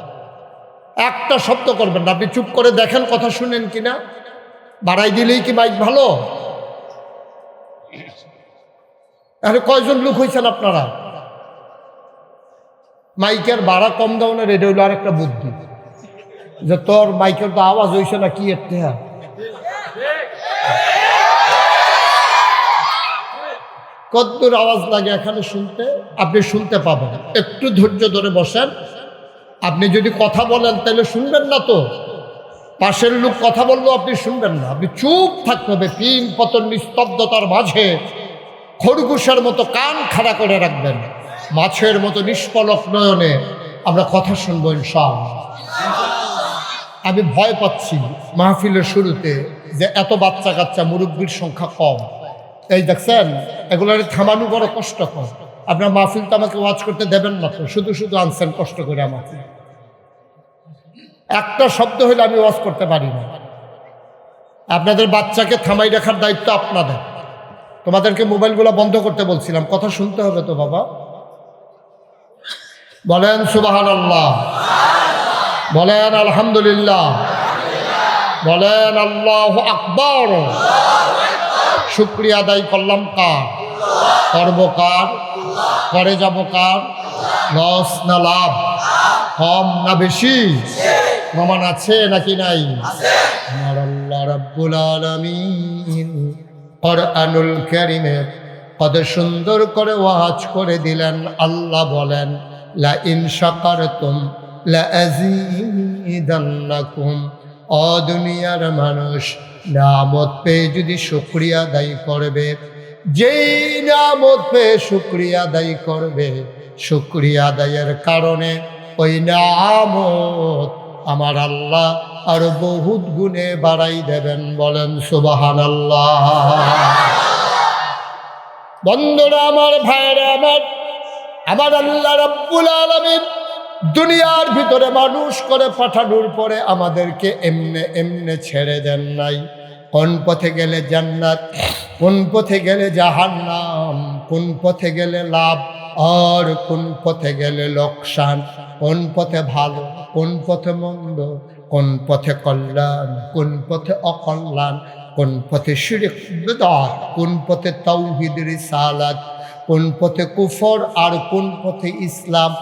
একটা শব্দ করবেন না। আপনি চুপ করে দেখেন কথা শুনেন কিনা। বাড়াই দিলেই কি মাইক ভালো? আরে কয়জন লোক হয়েছেন আপনারা? মাইকের ভাড়া কম দাও না, এটা হইলো আরেকটা বুদ্ধি, যে তোর মাইকের তো আওয়াজ হয়েছে না, কি একটা কতদূর আওয়াজ লাগে এখানে শুনতে, আপনি শুনতে পাবেন। একটু ধৈর্য ধরে বসেন। আপনি যদি কথা বলেন তাহলে শুনবেন না তো, পাশের লোক কথা বললেও আপনি শুনবেন না। আপনি চুপ থাকতে হবে, পিন পতন নিস্তব্ধতার মাঝে খরগোশের মতো কান খাড়া করে রাখবেন, মাছের মতো নিষ্পলক নয়নে আমরা কথা শুনবো ইনশাআল্লাহ। আমি ভয় পাচ্ছি মাহফিলের শুরুতে যে এত বাচ্চা কাচ্চা, মুরব্বীর সংখ্যা কম। এই দেখছেন, এগুলোর থামানো বড় কষ্টকর। আপনার মাহফিল তো আমাকে ওয়াজ করতে দেবেন না তো, শুধু শুধু আনছেন কষ্ট করে আমাকে। একটা শব্দ হলে আমি ওয়াজ করতে পারি না। আপনাদের বাচ্চাকে থামাই রাখার দায়িত্ব আপনাদের। তোমাদেরকে মোবাইলগুলো বন্ধ করতে বলছিলাম, কথা শুনতে হবে তো বাবা। বলেন সুবহানাল্লাহ, বলেন আলহামদুলিল্লাহ, বলেন আল্লাহু আকবার। শুকরিয়া আদায় করলাম কার? করব কার? করে যাব কার? লস না লাভ? কম না বেশি? প্রমাণ আছে নাকি নাই? আমার আল্লাহ রাব্বুল আলামিন কুরআনুল কারীমে কত সুন্দর করে ওয়াজ করে দিলেন। আল্লাহ বলেন, লা ইন শাকারতুম লা আযীদান্নাকুম। ও দুনিয়ার মানুষ, নিয়ামত পেয়ে যদি শুকরিয়া আদায় করবে, যেই নিয়ামত পেয়ে শুকরিয়া আদায় করবে, শুকরিয়া আদায়ের কারণে ওই নিয়ামত আমার আল্লাহ আরো বহুত গুণে বাড়াই দেবেন। বলেন সুবহানাল্লাহ। বন্ধুরা আমার, ভাইরা আমার, আমার আল্লাহ রাব্বুল আলামিন দুনিয়ার ভিতরে মানুষ করে পাঠানোর পরে আমাদেরকে এমনে এমনে ছেড়ে দেন নাই। কোন পথে গেলে জান্নাত, কোন পথে গেলে জাহান্নাম, কোন পথে গেলে লাভ আর কোন পথে গেলে লোকসান, কোন পথে ভালো, কোন পথে মন্দ, কোন পথে কল্যাণ, কোন পথে অকল্যাণ, কোন পথে শিরক বিদআত, কোন পথে তাওহীদ রিসালাত, কোন পথে কুফর আর কোন পথে ইসলাম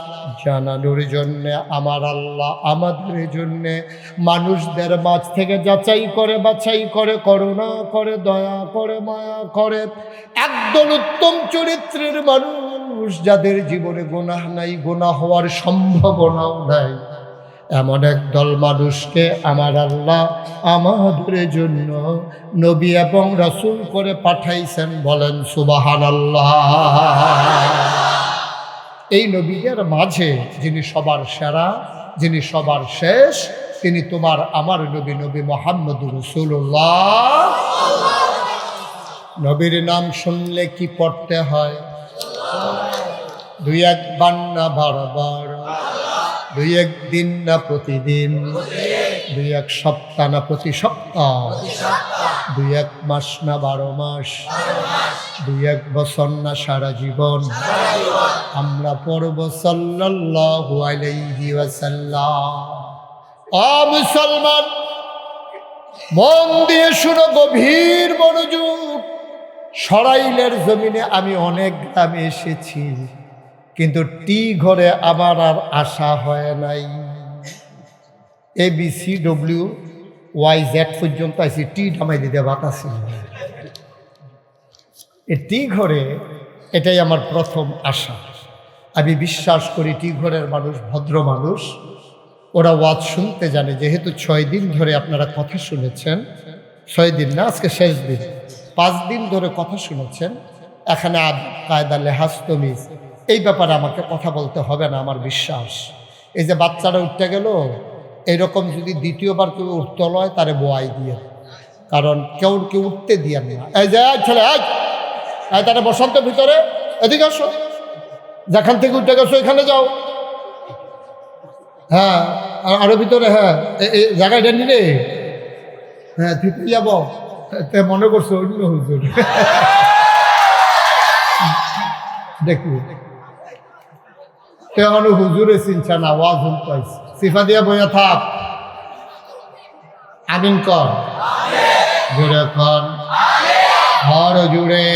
জানানোর জন্যে আমার আল্লাহ আমাদের জন্যে মানুষদের মাঝ থেকে যাচাই করে, বাছাই করে, করুণা করে, দয়া করে, মায়া করে একদল উত্তম চরিত্রের মানুষ, যাদের জীবনে গুনাহ নাই, গুনাহ হওয়ার সম্ভাবনাও নাই, এমন একদল মানুষকে আমার আল্লাহ আমাদের জন্য নবী এবং রাসূল করে পাঠাইছেন। বলেন সুবহানাল্লাহ। এই নবীদের মাঝে যিনি সবার সেরা, যিনি সবার শেষ, তিনি তোমার আমার নবী, নবী মুহাম্মদুর রাসূলুল্লাহ। নবীর নাম শুনলে কি পড়তে হয়? দুই একবার না বারবার, দুই একদিন না প্রতিদিন, দুই এক সপ্তাহ না প্রতি সপ্তাহ, দুই এক মাস না 12 মাস, দুই এক বছর না সারা জীবন আমরা পড়ব সাল্লাল্লাহু আলাইহি ওয়াসাল্লাম। ও মুসলমান, মন দিয়ে শুনো, গভীর মনোযোগ। সরাইলের জমিনে আমি অনেক গ্রামে এসেছি, কিন্তু টি ঘরে আমার আর আশা হয় নাই। ABCWYZ পর্যন্ত আইসি, টি নামাই দিতে বাতাসি। এই টি ঘরে এটাই আমার প্রথম আশা। আমি বিশ্বাস করি টি ঘরের মানুষ ভদ্র মানুষ, ওরা ওয়াজ শুনতে জানে। যেহেতু 6 দিন ধরে আপনারা কথা শুনেছেন, 6 দিন না, আজকে শেষ দিন, 5 দিন ধরে কথা শুনেছেন, এখানে কায়দা লেহাজ তমিজ এই ব্যাপারে আমাকে কথা বলতে হবে না, আমার বিশ্বাস। এই যে বাচ্চারা উঠতে গেল, এরকম যদি দ্বিতীয়বার কেউ উঠতে লয় তারে বোয়াই দিয়ে, কারণ কেউ উঠতে দিয়ে না। এই যে ছেলে, তারা বসন্ত ভিতরে এদিকে আসো, যেখান থেকে উঠে গেছো এখানে যাও। হ্যাঁ আরো ভিতরে, হ্যাঁ এই জায়গাটা নিলে, হ্যাঁ ঠিক যাব। মনে করছো অন্য হুজুর দেখি কেমন হুজুরে চিনছে না, ওয়াজ হুল পাইছে। সিফা দিয়া বইয়া থাক, আমিন কর, জোরে কর, ঘর জুড়ে।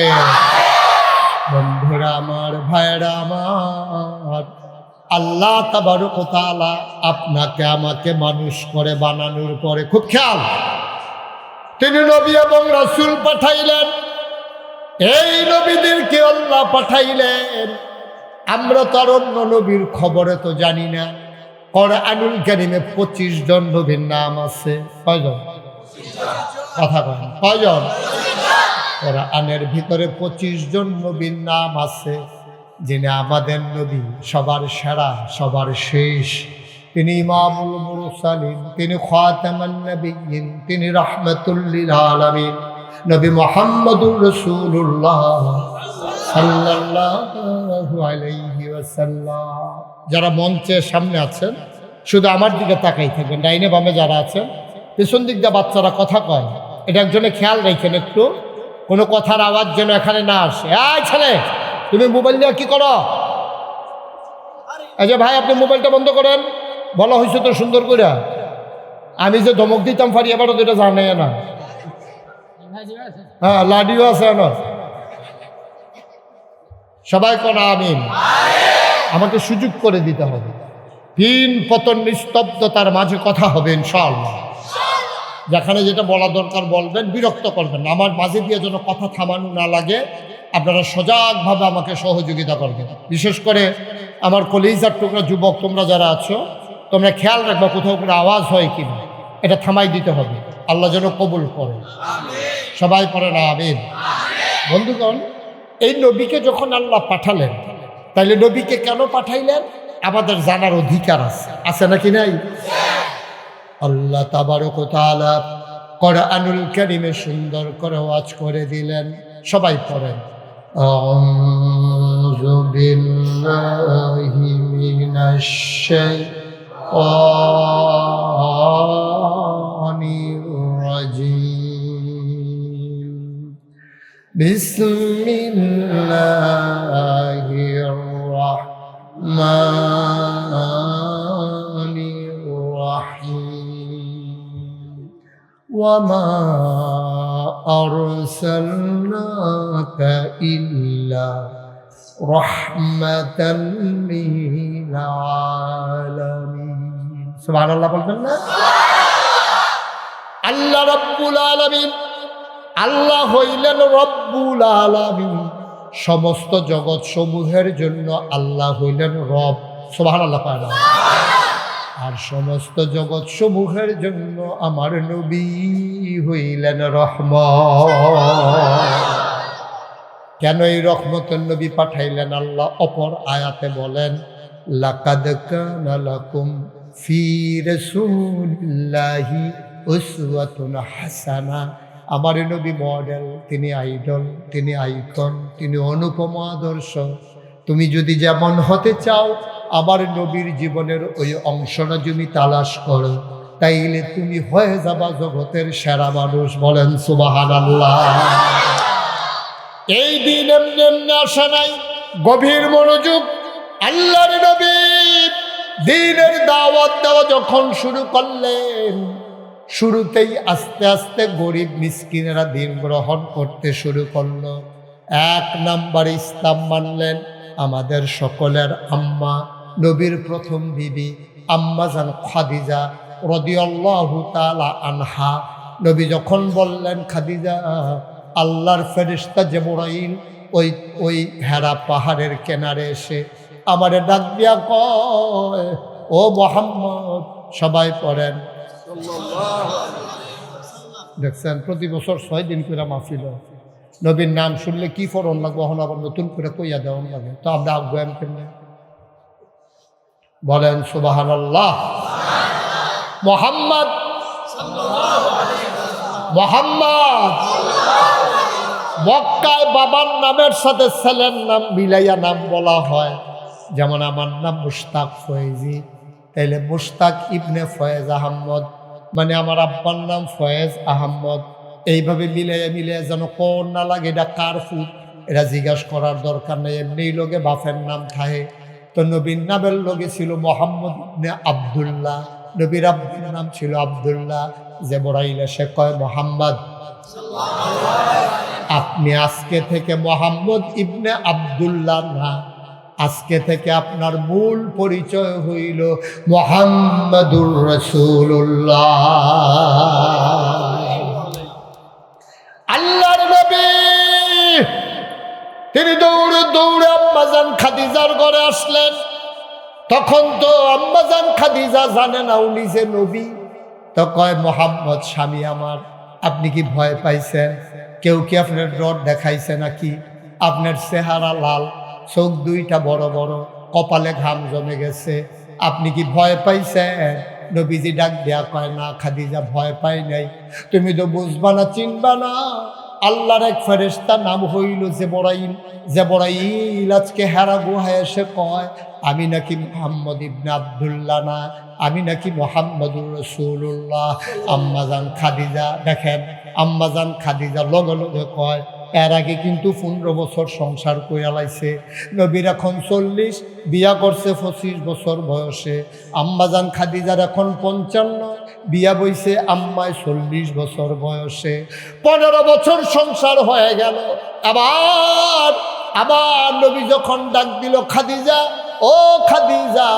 বন্ধুরা আমার, ভাইরা আমার, আল্লাহ তাবারক ওয়া তাআলা আপনাকে আমাকে মানুষ করে বানানোর পরে খুব খেয়াল, তিনি নবী এবং রাসূল পাঠাইলেন। এই নবীদেরকে আল্লাহ পাঠাইলেন। আমরা তার অন্য নবীর খবরে তো জানি না। কোরআনুল কারীমে 25 জন নবীর নাম আছে। কয়জন? কথা কয় কয়জন? কোরআনের ভিতরে 25 জন নবীর নাম আছে। যিনি আমাদের নবী, সবার সেরা, সবার শেষ, তিনি ইমামুল মুরসালিন, তিনি খাতামুন নবিয়্যিন, তিনি রাহমাতুল লিল আলামিন, নবী মুহাম্মদুর রাসূলুল্লাহ সাল্লাল্লাহু আলাইহি ওয়াসাল্লাম। যারা মঞ্চের সামনে আছেন শুধু আমার দিকে তাকাই থাকবেন। ডাইনে বামে যারা আছেন, পেছন দিক দিয়ে বাচ্চারা কথা কয়, এটা একজনে খেয়াল রাখেন একটু, কোনো কথার আওয়াজ যেন এখানে না আসে। এই ছেলে, তুমি মোবাইল নিয়ে কি করো? এই যে ভাই, আপনি মোবাইলটা বন্ধ করেন, বলা হয়েছে তো সুন্দর করে। আমি যে ধমক দিতাম ফারি, এবারও তো এটা জানে না। হ্যাঁ, লাডিও আছে না। সবাই করা আমিন। আমাকে সুযোগ করে দিতে হবে। দিন পতন নিস্তব্ধতার মাঝে কথা হবে ইনশাআল্লাহ। যেখানে যেটা বলা দরকার বলবেন, বিরক্ত করবেন না। আমার মাঝে দিয়ে যেন কথা থামানো না লাগে, আপনারা সজাগভাবে আমাকে সহযোগিতা করবেন। বিশেষ করে আমার কলিজার টুকরা যুবক তোমরা যারা আছো, তোমরা খেয়াল রাখবে কোথাও কোনো আওয়াজ হয় কিনা, এটা থামাই দিতে হবে। আল্লাহ যেন কবুল করে। সবাই পড়ে না আমিন। বন্ধুগণ, এই নবীকে যখন আল্লাহ পাঠালেন, তাইলে নবীকে কেন পাঠাইলেন আমাদের জানার অধিকার আছে, আছে নাকি নাই? আল্লাহ তাবারক ওয়া তাআলা কোরআনুল কারীমে সুন্দর করে ওয়াজ করে দিলেন। সবাই পড়েন, আউযু বিল্লাহি মিনাশ শাইতানির রাজীম, বিসমিল্লাহির রাহমানির রাহিম, ওয়ামা আরসালনাকা ইল্লা রাহমাতাল লিল আলামিন। সুবহানাল্লাহ বলবেন না? আল্লাহ রাব্বুল আলামিন, আল্লাহ হইলেন রব্বুল আলামিন। সমস্ত জগৎ সমূহের জন্য আল্লাহ হইলেন রব। সুবহানাল্লাহ পায় না? আর সমস্ত জগৎ সমূহের জন্য আমার নবী হইলেন রহমত। কেন এই রহমতের নবী পাঠাইলেন আল্লাহ? অপর আয়াতে বলেন, লাকাদ কানা লাকুম ফি রাসূলিল্লাহি উসওয়াতুন হাসানা। আমার নবী মডেল, তিনি আইডল, তিনি আইকন, তিনি অনুপম আদর্শ। তুমি যদি যেমন হতে চাও, আমার নবীর জীবনের ওই অংশটা তুমি তালাশ করো, তাইলে তুমি হয়ে যাবা জগতের সেরা মানুষ। বলেন সুবহানাল্লাহ। এই দিন এমনি এমনি আসে নাই, গভীর মনোযোগ। আল্লাহর নবী দ্বীনের দাওয়াত দেওয়া যখন শুরু করলেন, শুরুতেই আস্তে আস্তে গরিব মিসকিনেরা দিন গ্রহণ করতে শুরু করলো। 1 নাম্বার ইসলাম মানলেন আমাদের সকলের আম্মা, নবীর প্রথম বিবি আম্মা জান খাদিজা রাদিয়াল্লাহু তাআলা আনহা। নবী যখন বললেন, খাদিজা, আল্লাহর ফেরেশতা জিবরাইল ওই হেরা পাহাড়ের কিনারে এসে আমারে ডাক দিয়া কয়, ও মুহাম্মদ। সবাই পড়েন। দেখছেন, প্রতি বছর 6 দিন করে মাহফিল। নবীর নাম শুনলে কি ফরন লাগবে, এখন আবার নতুন করে কইয়া দেওয়ান লাগে। তো আমরা আগ্রহ কেমনে? বলেন সুবহানাল্লাহ। মুহাম্মদ মুহাম্মদ। মক্কায় বাবার নামের সাথে ছেলের নাম মিলাইয়া নাম বলা হয়। যেমন আমার নাম মুশতাক ফয়েজি, তাইলে মুশতাক ইবনে ফয়েজ আহমদ, মানে আমার আব্বার নাম ফয়েজ আহমদ। এইভাবে মিলে যেন কোন না লাগে এটা কার ফুট, এটা জিজ্ঞাসা করার দরকার নেই। এমনি লোকে বাপের নাম খাহে। তো নবীর নামের লোকে ছিল মোহাম্মদ ইবনে আবদুল্লাহ, নবীর আব্বুর নাম ছিল আবদুল্লাহ। জিবরাইল এসে কয় মোহাম্মদ, আপনি আজকে থেকে মোহাম্মদ ইবনে আবদুল্লাহ না, আজকে থেকে আপনার মূল পরিচয় হইল মুহাম্মাদুর রাসূলুল্লাহ। আল্লাহর নবী তিনি দৌড়ে দৌড়ে আম্মাজান খাদিজার ঘরে আসলেন। তখন তো আম্মাজান খাদিজা জানে না উনি যে নবী। তো কয় মোহাম্মদ স্বামী আমার, আপনি কি ভয় পাইছেন? কেউ কি আপনার ডর দেখাইছে নাকি? আপনার চেহারা লাল, চোখ দুইটা বড় বড়, কপালে ঘাম জমে গেছে, আপনি কি ভয় পাইছেন? নবীজি ডাক দেয়া কয় না খাদিজা, ভয় পাই নাই। তুমি তো বুঝবা না, চিনবা না, আল্লাহর এক ফেরেশতা নাম হইল জিবরাইল। জিবরাইল আজকে হেরা গুহায় এসে কয় আমি নাকি মুহাম্মদ ইবনে আবদুল্লাহ না, আমি নাকি মুহাম্মাদুর রাসূলুল্লাহ। আম্মাজান খাদিজা দেখেন, আম্মাজান খাদিজা লগে লগে কয় এর আগে কিন্তু 15 বছর সংসার কইরা লাইছে। নবীর এখন 40, বিয়া করছে 25 বছর বয়সে। আম্মাজান খাদিজার এখন 55, বিয়া বইছে আম্মায় 40 বছর বয়সে। 15 বছর সংসার হয়ে গেল। আবার নবী যখন ডাক দিল খাদিজা, ও খাদিজা,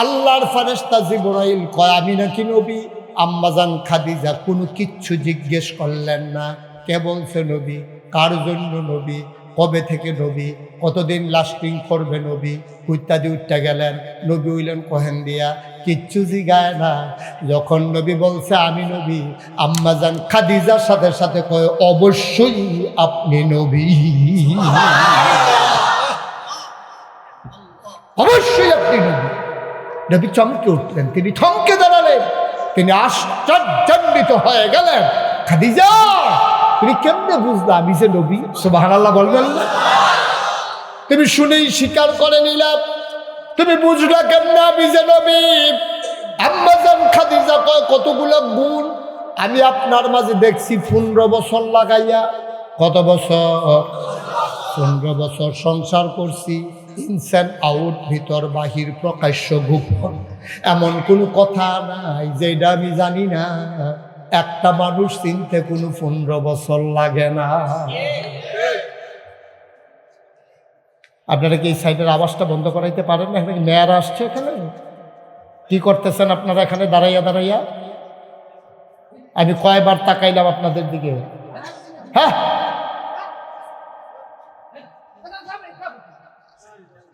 আল্লাহর ফেরেশতা জিবরাইল কয় আমি নাকি নবী। আম্মাজান খাদিজা কোনো কিচ্ছু জিজ্ঞেস করলেন না। কে বলছে নবী, কার জন্য নবী, কবে থেকে নবী, কতদিন লাস্টিং করবে নবী, ইত্যাদি উঠতে গেলেন। নবী হইলেন কোহেন দিয়া, কিচ্ছু জিগায় না। যখন নবী বলছে আমি নবী, আম্মাজান খাদিজার সাথে সাথে কয় অবশ্যই আপনি নবী, অবশ্যই আপনি নবী। নবী চমকে উঠলেন, তিনি থমকে দাঁড়ালেন, তিনি আশ্চর্যান্বিত হয়ে গেলেন। খাদিজা, তুমি কেমনে বুঝলা আমি যে নবী? সুবহানাল্লাহ বলবেন না? তুমি শুনেই স্বীকার করে নিলাম, তুমি বুঝলা কেমনে আমি যে নবী? আম্মাজান খাদিজা কয় কতগুলো গুণ আমি আপনার মাঝে দেখছি 15 বছর লাগাইয়া। কত বছর? 15 বছর সংসার করছি। ইনসান আউট, ভিতর বাহির, প্রকাশ্য গোপন, এমন কোনো কথা নাই যেটা আমি জানি না। একটা মানুষ চিনতে কোনো 15 বছর লাগে না। আপনারা কি এই সাইডের আওয়াজটা বন্ধ করাইতে পারেন না? এখানে মেয়েরা আসছে, এখানে কি করতেছেন আপনারা এখানে দাঁড়াইয়া দাঁড়াইয়া? আমি কয়বার তাকাইলাম আপনাদের দিকে। হ্যাঁ,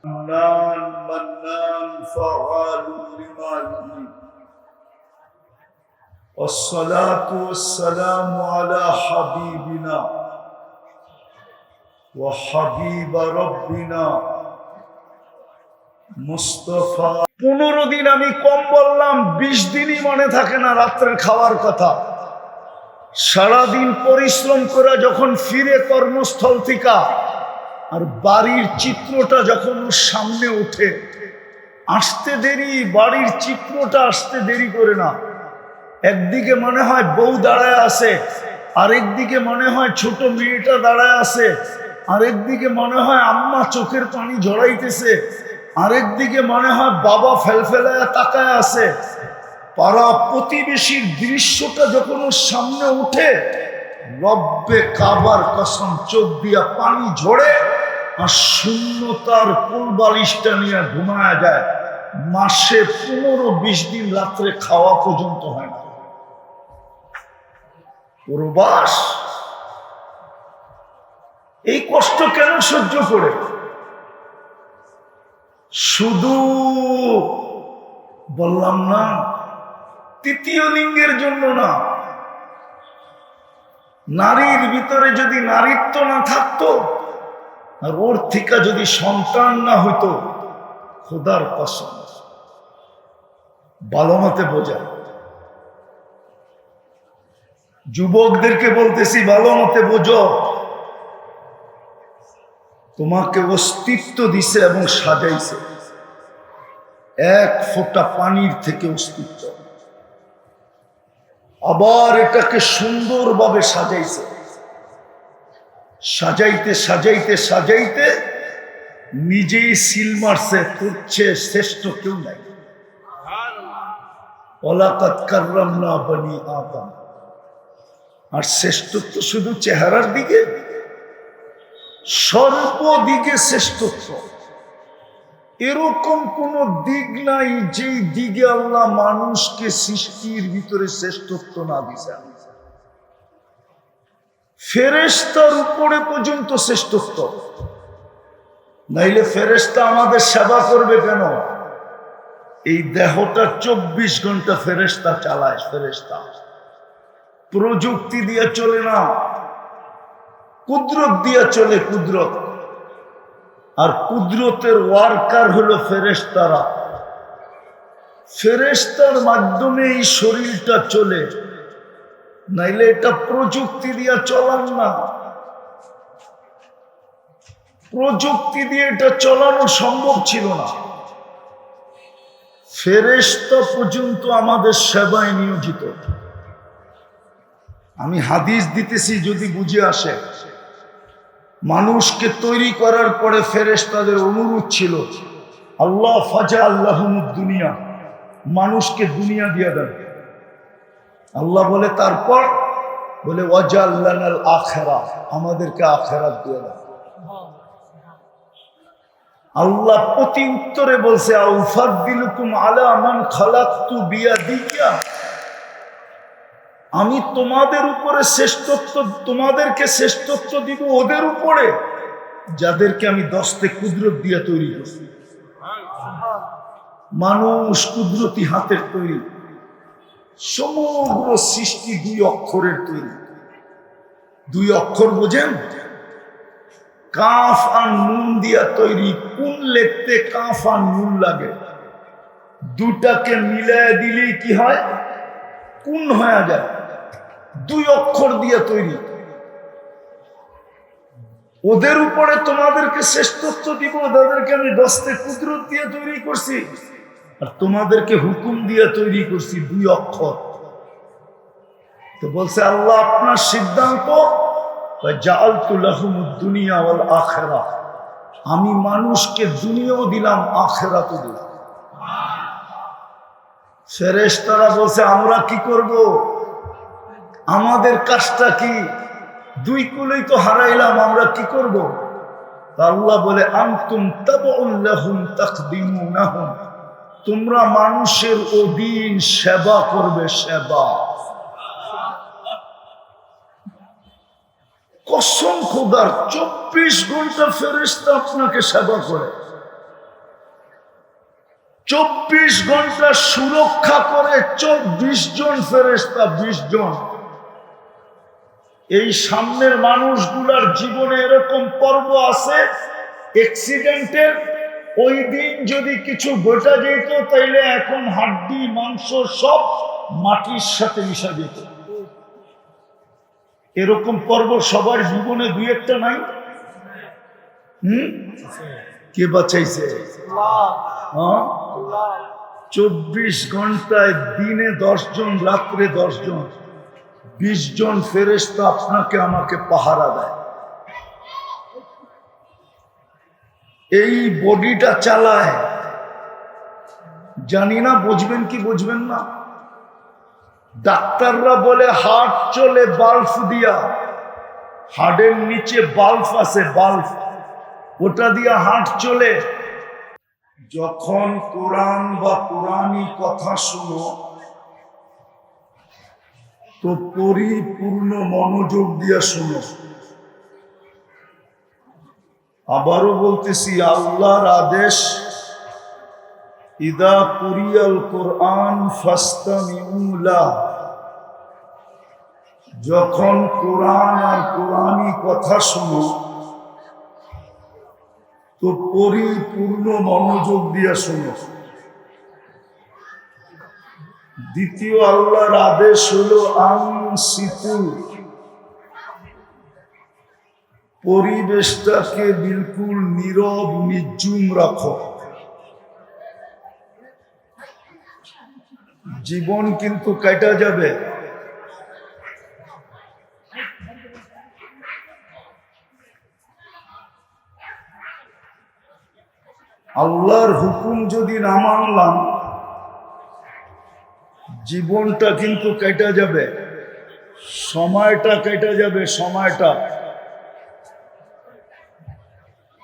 منان فعال لما يريد والصلاة والسلام على حبيبنا وحبيب ربنا মুস্তাফা। 15 দিন আমি কম বললাম, 20 দিনই মনে থাকে না রাত্রের খাওয়ার কথা। সারাদিন পরিশ্রম করে যখন ফিরে কর্মস্থল থেকে, আর বাড়ির চিত্রটা যখন ওর সামনে ওঠে, আসতে দেরি, বাড়ির চিত্রটা আসতে দেরি করে না। একদিকে মনে হয় বউ দাঁড়ায় আছে, আরেকদিকে মনে হয় ছোট মেয়েটা দাঁড়ায় আছে, আরেকদিকে মনে হয় আম্মা চোখের পানি ঝরাইতেছে, আরেকদিকে মনে হয় বাবা ফেলফেলায় তাকায় আছে। পাড়া প্রতিবেশীর দৃশ্যটা যখন ওর সামনে উঠে, রব্বে কাবার কসম চোখ দিয়া পানি ঝরে, আর শূন্যতার কোলবালিশটা নিয়ে ঘুমায়া যায়। মাসে 15-20 দিন রাত্রে খাওয়া পর্যন্ত হয় না। প্রবাস এই কষ্ট কেন সহ্য করে? শুধু বললাম না, তৃতীয় লিঙ্গের জন্য না। নারীর ভিতরে যদি নারীত্ব না থাকতো, আর ওর থেকে যদি সন্তান না হইতো, খোদার কসম ভালো মতে বোঝা। যুবকদেরকে বলতেছি, ভালো মতে বোঝো, তোমাকে অস্তিত্ব দিছে এবং সাজাইছে। এক ফোঁটা পানির থেকে অস্তিত্ব। আবার এটাকে সুন্দরভাবে সাজাইছে, সাজাইতে সাজাইতে সাজাইতে নিজেই সিল মারছে, করছে শ্রেষ্ঠ কেউ নাই। ওয়ালাকাদ কাররামনা বনি আদম। আর শ্রেষ্ঠত্ব শুধু চেহারার দিকে, সর্বদিকে শ্রেষ্ঠত্ব। এরকম কোন দিক নাই যেই দিকে আল্লাহ মানুষকে সৃষ্টির ভিতরে শ্রেষ্ঠত্ব না দিয়েছেন। ফেরেশতার উপরে পর্যন্ত শ্রেষ্ঠত্ব। নাইলে ফেরেশতা আমাদের সেবা করবে কেন? এই দেহটা 24 ঘন্টা ফেরেশতা চালায়। ফেরেশতা প্রযুক্তি দিয়ে চলে না, কুদরত দিয়ে চলে। কুদরত আর কুদরতের ওয়ার্কার হলো ফেরেশতারা। ফেরেশতার মাধ্যমে এই শরীরটা চলে, নাইলে এটা প্রযুক্তি দিয়ে চলান না। প্রযুক্তি দিয়ে এটা চলানো সম্ভব ছিল না। ফেরেশতা পর্যন্ত আমাদের সেবায় নিয়োজিত। আমি হাদিস দিতেছি যদি বুঝে আসে। মানুষকে তৈরি করার পরে ফেরেশতাদের অনুরোধ ছিল, আল্লাহ ফাজা আল্লাহুমুদ দুনিয়া, মানুষকে দুনিয়া দিয়ে দেন। আল্লাহ বলে তারপর বলে ওয়াজাল্লানাল আখিরাহ, আমাদেরকে আখিরাত দিয়ে দেন। আল্লাহ প্রতি উত্তরে বলছে আউফাদ্দিলুকুম আলা মান খালাকতু বিয়াদিয়া, আমি তোমাদের উপরে শ্রেষ্ঠত্ব, তোমাদেরকে শ্রেষ্ঠত্ব দিব ওদের উপরে যাদেরকে আমি দস্তে কুদরত দিয়ে তৈরি করছি। মানুষ কুদরতি হাতের তৈরি, সমগ্র সৃষ্টি 2 অক্ষরের তৈরি। 2 অক্ষর বোঝেন? কাফ আর নুন দিয়া তৈরি। কোন লিখতে কাফ আর নুন লাগে, দুটাকে মিলায় দিলেই কি হয়? কোন হয়ে যায়। 2 অক্ষর দিয়ে তৈরি। ওদের উপরে তোমাদেরকে শ্রেষ্ঠত্ব দিব, ওদেরকে আমি দস্তে কুদরত দিয়ে তৈরি করছি, আর তোমাদেরকে হুকুম দিয়ে তৈরি করছি 2 অক্ষর। তো বলছে আল্লাহ আপনার সিদ্ধান্ত, জাআলতু লাহুমুদ দুনিয়া ওয়াল আখিরাহ, আমি মানুষকে দুনিয়াও দিলাম আখিরাতও দিলাম। ফেরেশতারা বলছে আমরা কি করব, আমাদের কাজটা কি? 2 কুলই তো হারাইলাম, আমরা কি করব? আল্লাহ বলে আনতুম তাবউল লাহুম তাকদিমুনাহুম, তোমরা মানুষের অধীন সেবা করবে। সেবা, কসম খোদার, 24 ঘন্টা ফেরেশতা আপনাকে সেবা করে, 24 ঘন্টা সুরক্ষা করে। 20 জন ফেরেশতা, 20 জন। এই সামনের মানুষগুলার জীবনে এরকম পর্ব আছে অ্যাক্সিডেন্টের, ওই দিন যদি কিছু ঘটা যেত তাইলে এখন হাড্ডি মাংস সব মাটির সাথে মিশা যেত। এরকম পর্ব সবার জীবনে 2-1টা নাই? কে বাঁচাইছে? 24 ঘন্টায় দিনে 10 জন, রাত্রে 10 জন, 20 জন ফেরেশতা আপনাকে আমাকে পাহারা দেয়। এই বডিটা চালায়, জানি না বুঝবেন কি বুঝবেন না। ডাক্তাররা বলে হার্ট চলে বাল্ব দিয়া, হার্টের নিচে বাল্ব আছে, বাল্ব, ওটা দিয়া হার্ট চলে। যখন কোরআন বা কোরআনী কথা শুনো তো পরিপূর্ণ মনোযোগ দিয়া শুনো। আবারও বলতেছি, আল্লাহর আদেশ, ইদা কুরিয়াল কোরআন ফাস্তামিউ লাহু, যখন কোরআন আর কোরআনী কথা শুনো তো পরিপূর্ণ মনোযোগ দিয়া শুনো। দ্বিতীয় আল্লাহর আদেশ হলো আনসিতু, পরিবেশটাকে বিলকুল নীরব নির্জুম রাখো। জীবন কিন্তু কেটে যাবে। আল্লাহর হুকুম যদি না মানলাম, জীবনটা কিন্তু কেটে যাবে, সময়টা কেটে যাবে। সময়টা,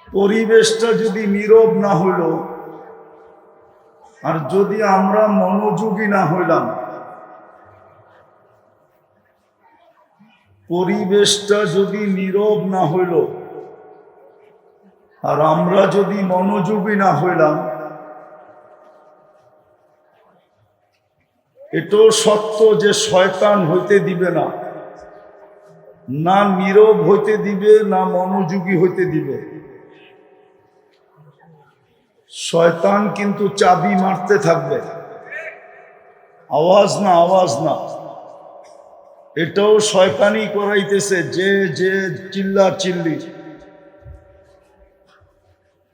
পরিবেশটা যদি নীরব না হইল, আর যদি আমরা মনোযোগী না হইলাম, পরিবেশটা যদি নীরব না হইল আর আমরা যদি মনোযোগী না হইলাম, এটাও সত্য যে শয়তান হইতে দিবে না, না নীরব হইতে দিবে, না মনোযোগী হইতে দিবে। শয়তান কিন্তু চাবি মারতে থাকবে, আওয়াজ না, আওয়াজ না। এটাও শয়তানি করাইতেছে, যে যে চিল্লা চিল্লি।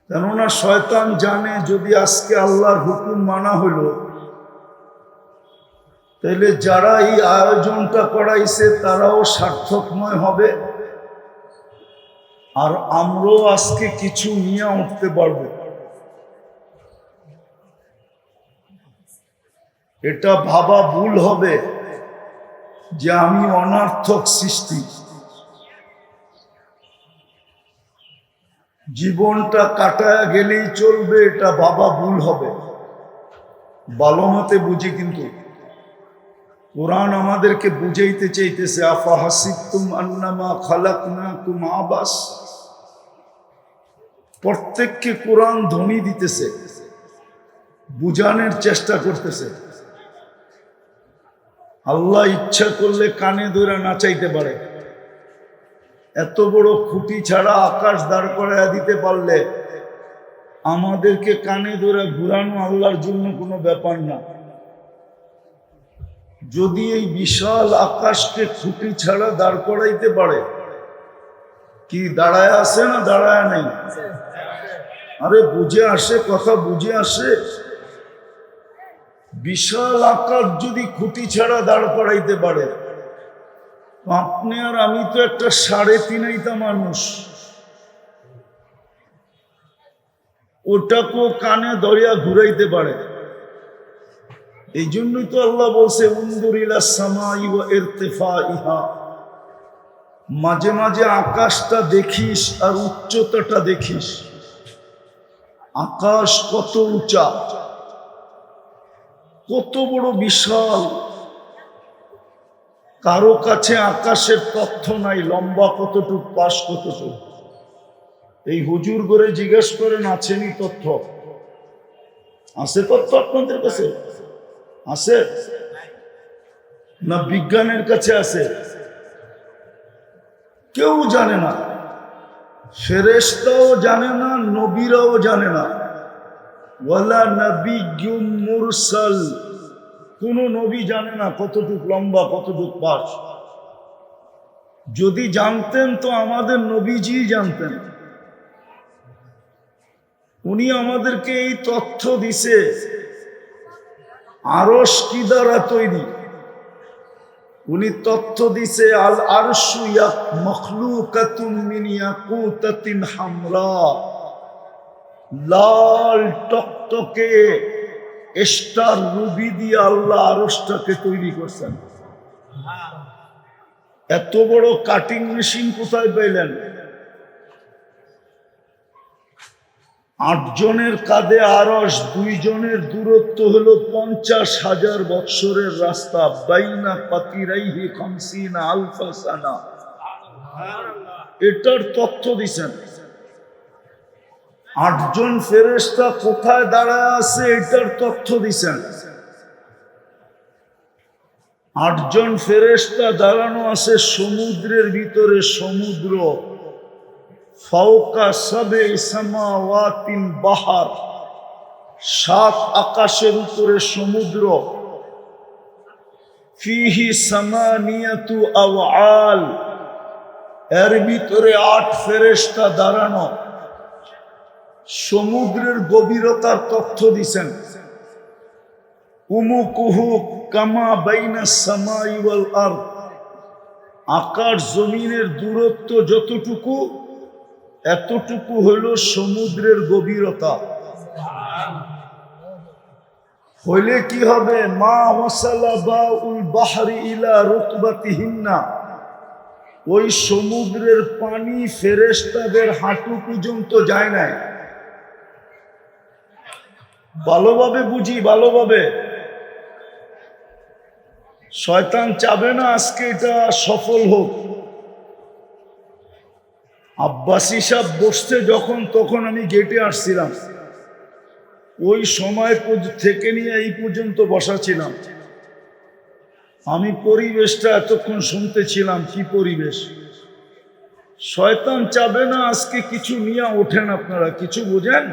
কেননা শয়তান জানে যদি আজকে আল্লাহর হুকুম মানা হলো, তাহলে যারা এই আয়োজনটা করাইছে তারাও সার্থকময় হবে, আর আমরাও আজকে কিছু নিয়ে উঠতে পারবো। এটা ভাবা ভুল হবে যে আমি অনার্থক সৃষ্টি। জীবনটা কাটায় গেলেই চলবে, এটা ভাবা ভুল হবে। ভালো মতে বুঝি, কিন্তু কোরআন আমাদেরকে বুঝাইতে চাইতেছে, আফা হাসিবতুম আন্নামা খালাকনাকুম আবাস। প্রত্যেককে কোরআন ধ্বনি দিতেছে, বুঝানোর চেষ্টা করতেছে। আল্লাহ ইচ্ছা করলে কানে ধরে নাচাইতে পারে। এত বড় খুঁটি ছাড়া আকাশ দাঁড় করাইয়া দিতে পারলে আমাদেরকে কানে ধরে ঘুরানো আল্লাহর জন্য কোনো ব্যাপার না। যদি এই বিশাল আকাশকে খুঁটি ছাড়া দাঁড় করাইতে পারে, কি দাঁড়ায় আছে না দাঁড়ায় নাই? আরে বুঝে আসে, কথা বুঝে আসে। বিশাল আকাশ যদি খুঁটি ছাড়া দাঁড় করাইতে পারে, আপনি আর আমি তো একটা 3.5 মানুষ, ওটাকেও কানে দরিয়া ঘুরাইতে পারে। এই জন্যই তো আল্লাহ বলছে, উনজুর ইলাস সামাই ওয়া ইরতিফাইহা। মাঝে মাঝে আকাশটা দেখিস আর উচ্চতাটা দেখিস। আকাশ কত উঁচা, কত বড় বিশাল। কারো কাছে আকাশের তথ্য নাই, লম্বা কতটুক, পাশ কতটুক। এই হুজুর করে জিজ্ঞেস করেন, আছেনি তথ্য? আছে তথ্য আপনাদের কাছে? আছে না বিজ্ঞানের কাছে আছে? কেউ জানে না, ফেরেশতাও জানে না, নবীরাও জানে না। ওয়ালা নাবিয়্যুম মুরসাল, কোন নবী জানে না কতটুক লম্বা, কতটুক পাশ। যদি জানতেন তো আমাদের নবীজি জানতেন। উনি আমাদেরকে এই তথ্য দিছে। আরশ কি দ্বারা তৈরি? উনি তথ্য দিছে, আল আরশু মখলুকাতুম মিন ইয়াকুতাতিন হামরা। লাল টকটকে স্টার রুবি দিয়ে আল্লাহ আরশটাকে তৈরি করছেন। এত বড় কাটিং মেশিন কোথায় পেলেন? 8 জনের কাঁধে আরশ, 2 জনের দূরত্ব হলো 50,000 বৎসরের রাস্তা। বাইনা পাতিরাইহি 50 আলফা সানা। এটার তথ্য দিছেন। 8 জন ফেরেশতা কোথায় দাঁড়ায় আছে এটার তথ্য দিছেন। 8 জন ফেরেশতা দাঁড়ানো আছে সমুদ্রের ভিতরে। সমুদ্র ফাওকা সাবে সামাওয়াতিন বাহার, 7 আকাশের উপরে সমুদ্র। ফিহি সামানিয়াতু আওয়াল, এর ভিতরে 8 ফেরেশতা দাঁড়ানো। সমুদ্রের গভীরতার তথ্য দিছেন। উমুকুহু কামা বাইনা সামাই ওয়াল আরদ, আকাশ জমিনের দূরত্ব যতটুকু, এতটুকু হলো সমুদ্রের গভীরতা। হইলে কি হবে? মা ওয়াসালা বাউল বাহরি ইলা রুতবাতিহিন্না, ওই সমুদ্রের পানি ফেরেশতাদের হাঁটু পর্যন্ত যায় নাই। ভালোভাবে বুঝি, ভালোভাবে। শয়তান চাবে না আজকে এটা সফল হোক। আব্বাসী সাহেব বসতে যখন, তখন আমি গেটে আসছিলাম, ওই সময় থেকে নিয়ে এই পর্যন্ত বসা ছিলাম। আমি পরিবেশটা এতক্ষণ শুনতেছিলাম, কি পরিবেশ। শয়তান চাবে না আজকে কিছু নিয়ে ওঠেন, আপনারা কিছু বোঝেন।